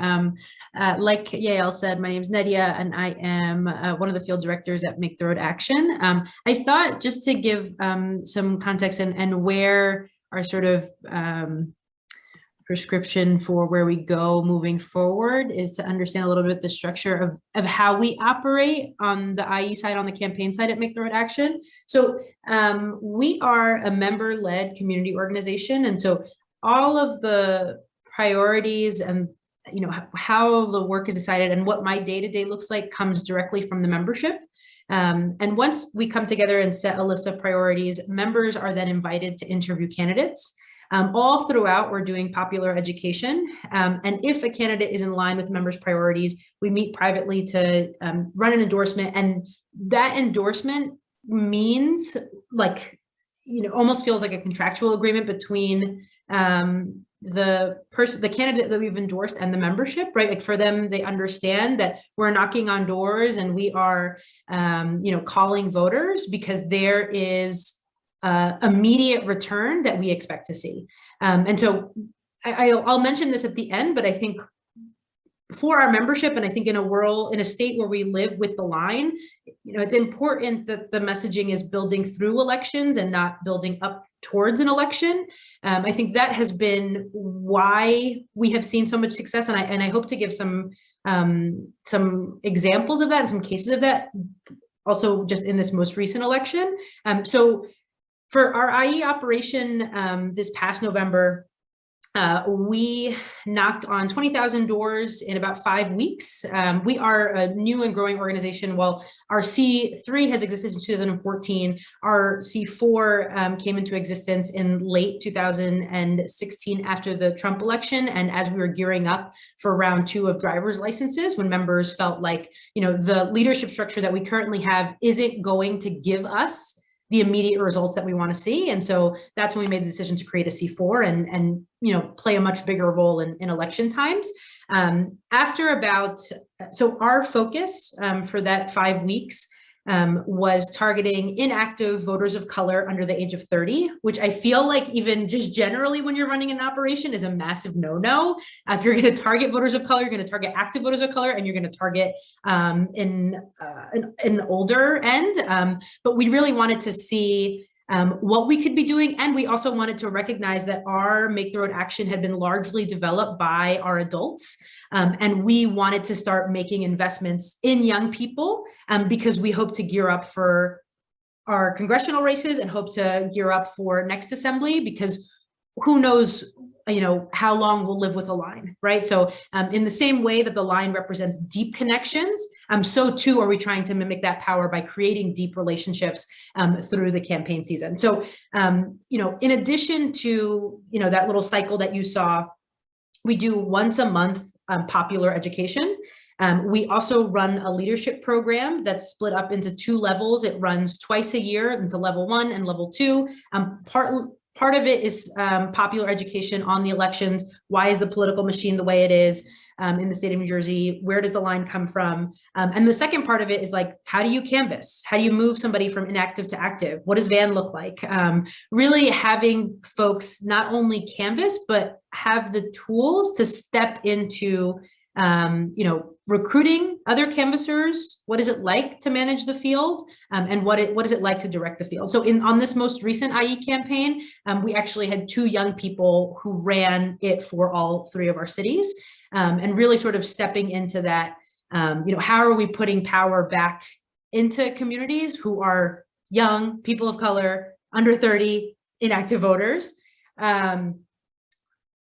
Like Yael said, my name is Nadia and I am one of the field directors at Make the Road Action. I thought just to give some context and where our sort of prescription for where we go moving forward is to understand a little bit the structure of how we operate on the IE side, on the campaign side at Make the Road Action. So we are a member-led community organization. And so all of the priorities and how the work is decided and what my day-to-day looks like comes directly from the membership. And once we come together and set a list of priorities, members are then invited to interview candidates. All throughout, we're doing popular education. And if a candidate is in line with members' priorities, we meet privately to run an endorsement. And that endorsement means almost feels like a contractual agreement between the candidate that we've endorsed and the membership, right? Like for them, they understand that we're knocking on doors and we are, calling voters because there is immediate return that we expect to see. And so I'll mention this at the end, but I think for our membership, and I think in a state where we live with the line, it's important that the messaging is building through elections and not building up towards an election. I think that has been why we have seen so much success. And I hope to give some examples of that and some cases of that also just in this most recent election. So for our IE operation this past November, we knocked on 20,000 doors in about 5 weeks. We are a new and growing organization. While our C3 has existed since 2014, our C4 came into existence in late 2016 after the Trump election. And as we were gearing up for round 2 of driver's licenses, when members felt like, the leadership structure that we currently have isn't going to give us the immediate results that we want to see. And so that's when we made the decision to create a C4 and play a much bigger role in election times. So our focus for that 5 weeks was targeting inactive voters of color under the age of 30, which I feel like even just generally when you're running an operation is a massive no-no. If you're going to target voters of color, you're going to target active voters of color, and you're going to target an older end. But we really wanted to see what we could be doing. And we also wanted to recognize that our Make the Road Action had been largely developed by our adults. And we wanted to start making investments in young people because we hope to gear up for our congressional races and hope to gear up for next assembly, because who knows, how long we'll live with a line, right? So in the same way that the line represents deep connections, so too are we trying to mimic that power by creating deep relationships through the campaign season. So, in addition to, that little cycle that you saw, we do once a month popular education. We also run a leadership program that's split up into 2 levels. It runs twice a year into level 1 and level 2. Part of it is popular education on the elections. Why is the political machine the way it is in the state of New Jersey? Where does the line come from? And the second part of it is like, how do you canvass? How do you move somebody from inactive to active? What does van look like? Really having folks not only canvass, but have the tools to step into recruiting other canvassers. What is it like to manage the field? And what is it like to direct the field? So on this most recent IE campaign, we actually had 2 young people who ran it for all 3 of our cities, and really sort of stepping into that, how are we putting power back into communities who are young, people of color, under 30, inactive voters.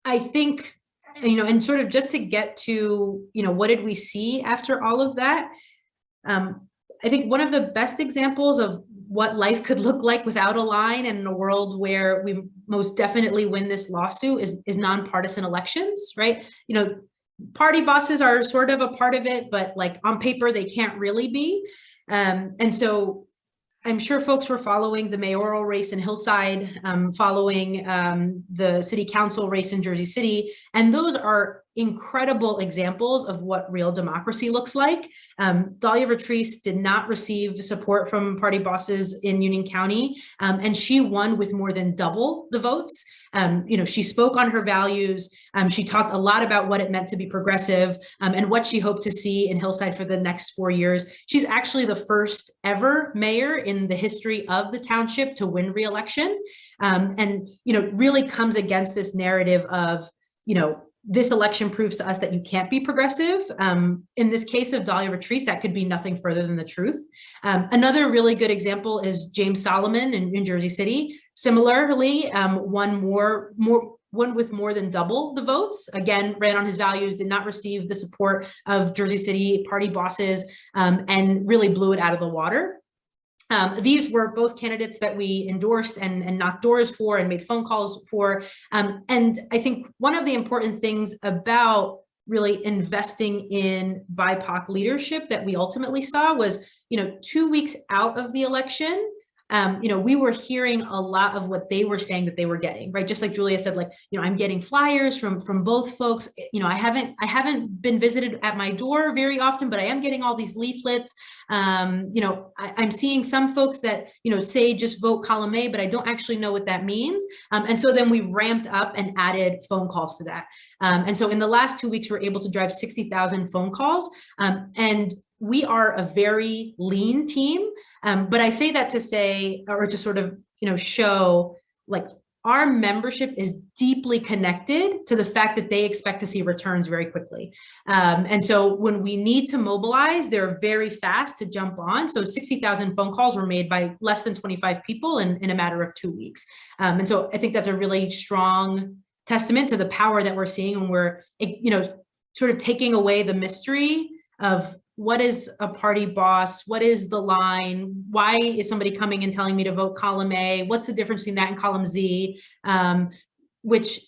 I think, and sort of just to get to, what did we see after all of that? I think one of the best examples of what life could look like without a line, and in a world where we most definitely win this lawsuit, is nonpartisan elections, right? You know, party bosses are sort of a part of it, but like on paper, they can't really be. And so I'm sure folks were following the mayoral race in Hillside, following the city council race in Jersey City. And those are incredible examples of what real democracy looks like. Dahlia Retrice did not receive support from party bosses in Union County, and she won with more than double the votes. You know, she spoke on her values. She talked a lot about what it meant to be progressive, and what she hoped to see in Hillside for the next 4 years. She's actually the first ever mayor in the history of the township to win re-election, and, you know, really comes against this narrative of, you know, this election proves to us that you can't be progressive. In this case of Dahlia Retrice, that could be nothing further than the truth. Another really good example is James Solomon in Jersey City. Similarly, won with more than double the votes. Again, ran on his values, did not receive the support of Jersey City party bosses, and really blew it out of the water. These were both candidates that we endorsed and knocked doors for and made phone calls for. And I think one of the important things about really investing in BIPOC leadership that we ultimately saw was, you know, 2 weeks out of the election, you know, we were hearing a lot of what they were saying that they were getting, right? Just like Julia said, like, you know, I'm getting flyers from both folks. You know, I haven't been visited at my door very often, but I am getting all these leaflets. You know, I'm seeing some folks that, you know, say just vote column A, but I don't actually know what that means. And so then we ramped up and added phone calls to that. And so in the last 2 weeks, we're able to drive 60,000 phone calls. And we are a very lean team, but I say that to say, or to sort of, you know, show like our membership is deeply connected to the fact that they expect to see returns very quickly. And so when we need to mobilize, they're very fast to jump on. So 60,000 phone calls were made by less than 25 people in a matter of 2 weeks. And so I think that's a really strong testament to the power that we're seeing when we're, you know, sort of taking away the mystery of what is a party boss? What is the line? Why is somebody coming and telling me to vote column A? What's the difference between that and column Z? Which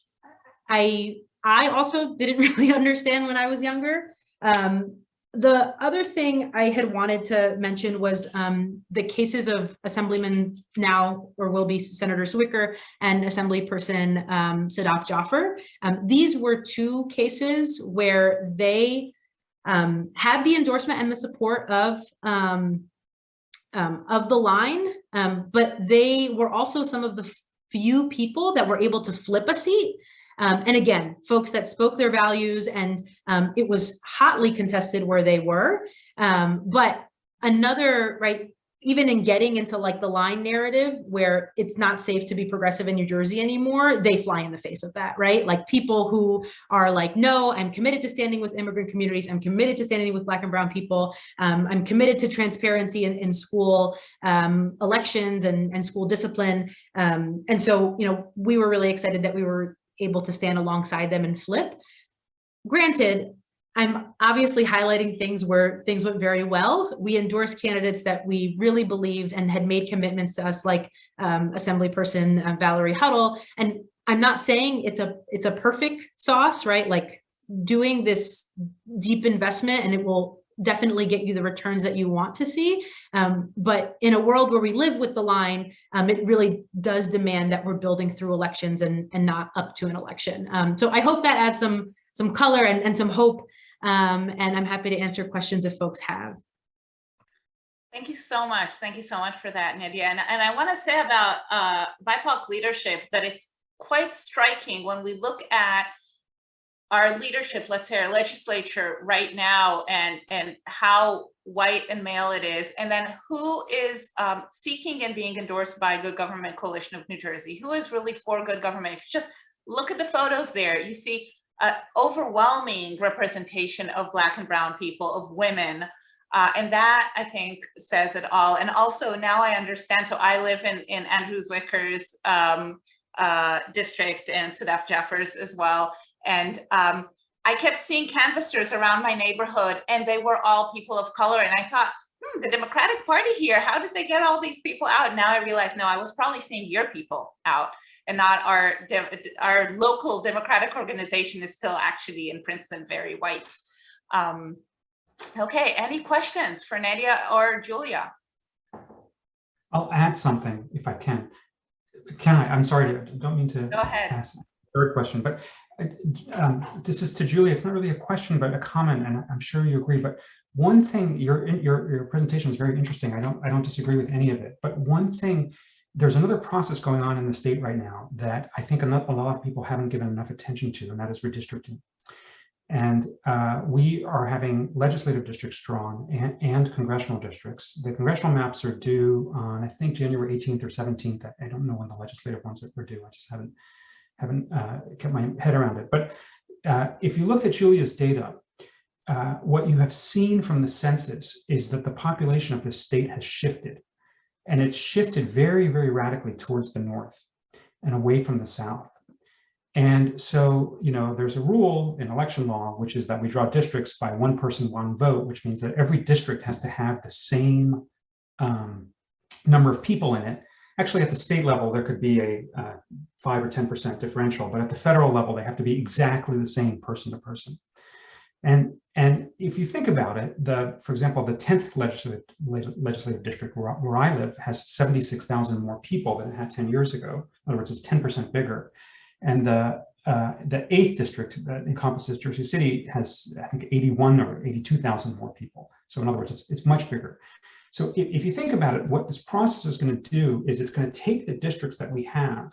I also didn't really understand when I was younger. The other thing I had wanted to mention was the cases of Assemblyman now, or will be Senator Zwicker, and Assemblyperson Sadaf Jaffer. These were two cases where they had the endorsement and the support of the line, but they were also some of the few people that were able to flip a seat. And again, folks that spoke their values, and it was hotly contested where they were. But another, right, even in getting into like the line narrative where it's not safe to be progressive in New Jersey anymore, they fly in the face of that, right? Like people who are like, no, I'm committed to standing with immigrant communities. I'm committed to standing with Black and brown people. I'm committed to transparency in school elections and school discipline. And so, you know, we were really excited that we were able to stand alongside them and flip. Granted, I'm obviously highlighting things where things went very well. We endorsed candidates that we really believed and had made commitments to us, like Assemblyperson Valerie Huddle. And I'm not saying it's a perfect sauce, right? Like doing this deep investment, and it will definitely get you the returns that you want to see. But in a world where we live with the line, it really does demand that we're building through elections and not up to an election. So I hope that adds some color and some hope. And I'm happy to answer questions if folks have. Thank you so much. Thank you so much for that, Nadia. And I want to say about BIPOC leadership that it's quite striking when we look at our leadership, let's say our legislature right now, and how white and male it is, and then who is seeking and being endorsed by Good Government Coalition of New Jersey, who is really for good government. If you just look at the photos there, you see overwhelming representation of Black and brown people, of women, and that I think says it all. And also now I understand, so I live in Andrew Zwicker's district and Sadaf Jaffer's as well. And I kept seeing canvassers around my neighborhood, and they were all people of color. And I thought, the Democratic Party here, how did they get all these people out? Now I realize, no, I was probably seeing your people out and not our local Democratic organization is still actually in Princeton very white. Okay, any questions for Nadia or Julia? I'll add something if I can. Can I? I'm sorry, I don't mean to Go ahead. ask a third question, but this is to Julia. It's not really a question, but a comment, and I'm sure you agree. But one thing, your presentation was very interesting. I don't disagree with any of it. But one thing, there's another process going on in the state right now that I think a lot of people haven't given enough attention to, and that is redistricting. And we are having legislative districts drawn and congressional districts. The congressional maps are due on, I think, January 18th or 17th. I don't know when the legislative ones are due. I just haven't kept my head around it. But if you looked at Julia's data, what you have seen from the census is that the population of this state has shifted. And it's shifted very, very radically towards the north and away from the south. And so, you know, there's a rule in election law, which is that we draw districts by one person, one vote, which means that every district has to have the same number of people in it. Actually, at the state level, there could be a 5 or 10% differential, but at the federal level, they have to be exactly the same person to person. And if you think about it, for example, the 10th legislative district where I live has 76,000 more people than it had 10 years ago. In other words, it's 10% bigger. And the 8th district that encompasses Jersey City has, I think, 81 or 82,000 more people. So in other words, it's much bigger. So if you think about it, what this process is going to do is it's going to take the districts that we have,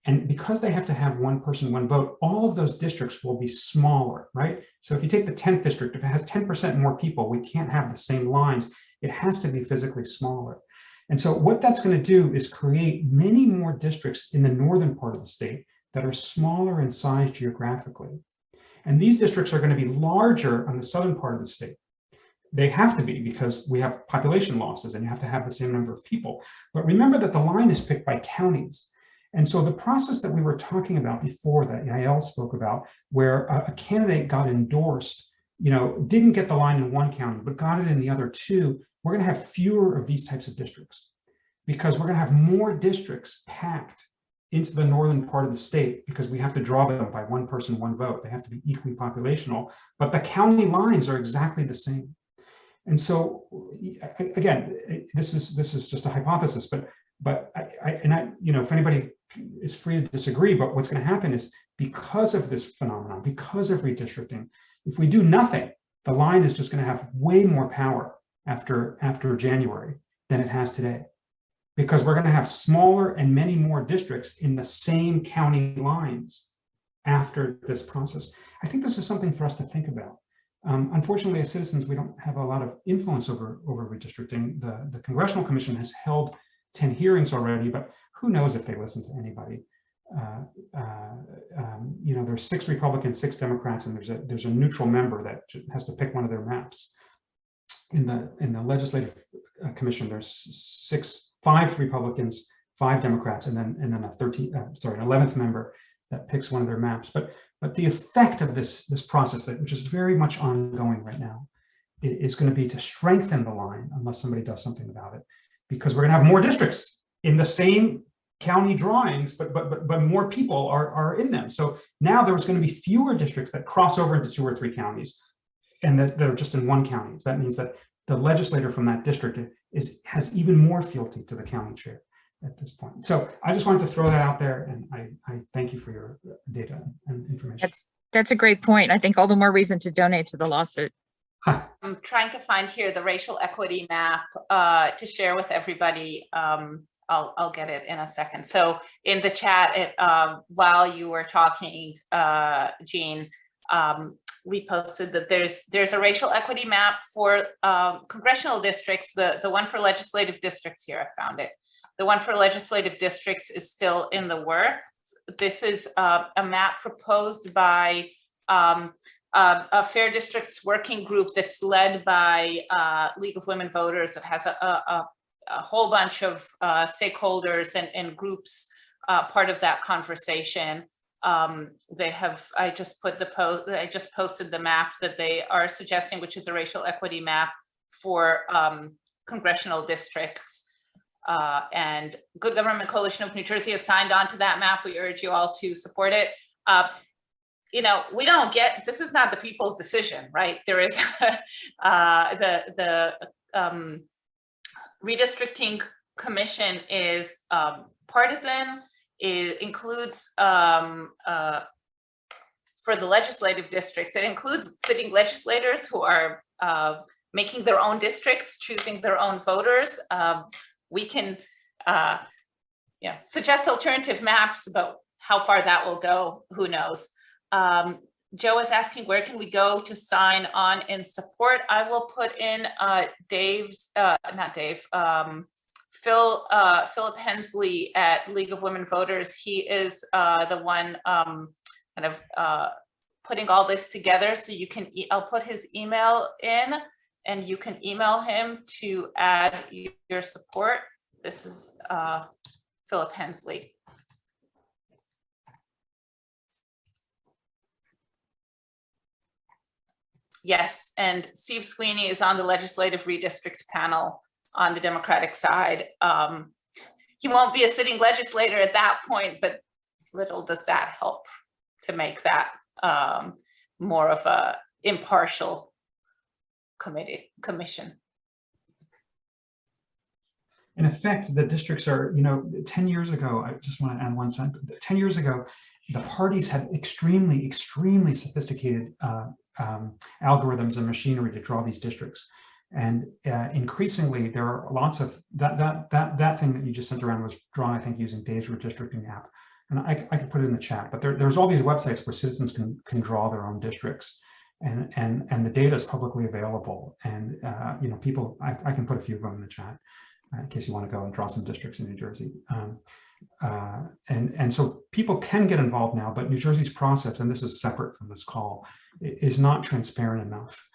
and because they have to have one person, one vote, all of those districts will be smaller, right? So if you take the 10th district, if it has 10% more people, we can't have the same lines. It has to be physically smaller. And so what that's going to do is create many more districts in the northern part of the state that are smaller in size geographically. And these districts are going to be larger on the southern part of the state. They have to be because we have population losses and you have to have the same number of people. But remember that the line is picked by counties. And so the process that we were talking about before that Yael spoke about, where a candidate got endorsed, you know, didn't get the line in one county, but got it in the other two, we're going to have fewer of these types of districts because we're going to have more districts packed into the northern part of the state because we have to draw them by one person, one vote. They have to be equally populational, but the county lines are exactly the same. And so, again, this is just a hypothesis, but you know, if anybody is free to disagree, but what's going to happen is because of this phenomenon, because of redistricting, if we do nothing, the line is just going to have way more power after January than it has today, because we're going to have smaller and many more districts in the same county lines after this process. I think this is something for us to think about. Unfortunately, as citizens, we don't have a lot of influence over redistricting. The Congressional Commission has held 10 hearings already, but who knows if they listen to anybody. You know, there's 6 Republicans, 6 Democrats, and there's a neutral member that has to pick one of their maps. In the Legislative Commission, there's 5 Republicans, 5 Democrats, and then an 11th member that picks one of their maps. But the effect of this process, which is very much ongoing right now, is going to be to strengthen the line unless somebody does something about it, because we're going to have more districts in the same county drawings, but more people are in them. So now there's going to be fewer districts that cross over into 2 or 3 counties, and that are just in one county. So that means that the legislator from that district has even more fealty to the county chair at this point. So I just wanted to throw that out there, and I thank you for your data and information. That's a great point. I think all the more reason to donate to the lawsuit. I'm trying to find here the racial equity map to share with everybody. I'll get it in a second. So in the chat, while you were talking, Jean, we posted that there's a racial equity map for congressional districts. The one for legislative districts here, I found it. The one for legislative districts is still in the works. This is a map proposed by a Fair Districts working group that's led by League of Women Voters. It has a whole bunch of stakeholders and groups part of that conversation. I just posted the map that they are suggesting, which is a racial equity map for congressional districts. And Good Government Coalition of New Jersey has signed on to that map. We urge you all to support it. You know, we don't get, this is not the people's decision, right? There is the redistricting commission is partisan. It includes, for the legislative districts, it includes sitting legislators who are making their own districts, choosing their own voters. We can you know, suggest alternative maps, but how far that will go, who knows. Joe is asking, where can we go to sign on in support? I will put in Dave's, not Dave, Philip Hensley at League of Women Voters. He is the one kind of putting all this together. So you can, I'll put his email in and you can email him to add your support. This is Philip Hensley. Yes, and Steve Sweeney is on the legislative redistrict panel on the Democratic side. He won't be a sitting legislator at that point, but little does that help to make that more of a impartial commission. In effect, the districts are, you know, 10 years ago, I just want to add one sentence. 10 years ago, the parties had extremely sophisticated algorithms and machinery to draw these districts. And increasingly, there are lots of, that thing that you just sent around was drawn, I think, using Dave's redistricting app. And I could put it in the chat, but there's all these websites where citizens can draw their own districts. And the data is publicly available. And, you know, people, I can put a few of them in the chat in case you want to go and draw some districts in New Jersey. And so people can get involved now, but New Jersey's process, and this is separate from this call, is not transparent enough.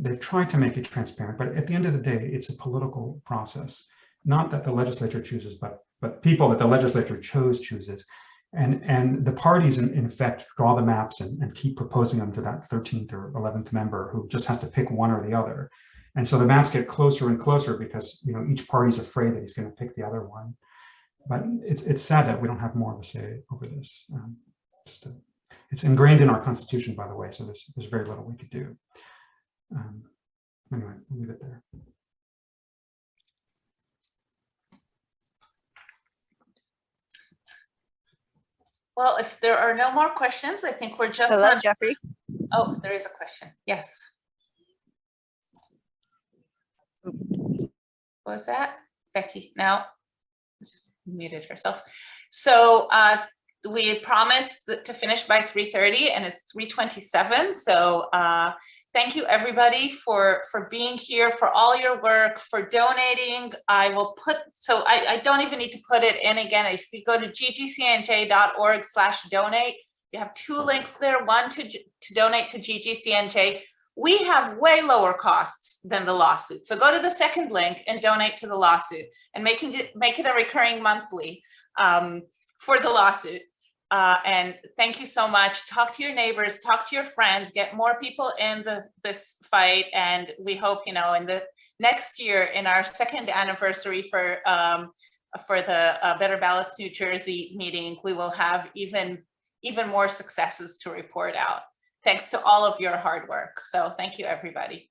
They've tried to make it transparent, but at the end of the day, it's a political process. Not that the legislature chooses, but people that the legislature chooses. And the parties, in effect, draw the maps and keep proposing them to that 13th or 11th member who just has to pick one or the other. And so the maps get closer and closer because, you know, each party's afraid that he's going to pick the other one. But it's sad that we don't have more of a say over this. It's ingrained in our Constitution, by the way, so there's very little we could do. Anyway, I'll leave it there. Well, if there are no more questions, I think we're just Hello, on. Jeffrey. Oh, there is a question. Yes. What was that? Becky, no, just muted herself. So we promised to finish by 3:30 and it's 3:27. So thank you everybody for being here, for all your work, for donating. I will put, so I don't even need to put it in again. If you go to ggcnj.org/donate, you have two links there, one to donate to GGCNJ. We have way lower costs than the lawsuit. So go to the second link and donate to the lawsuit and make it a recurring monthly for the lawsuit. And thank you so much. Talk to your neighbors, talk to your friends, get more people in this fight. And we hope, you know, in the next year, in our second anniversary for the Better Ballots New Jersey meeting, we will have even more successes to report out. Thanks to all of your hard work. So thank you, everybody.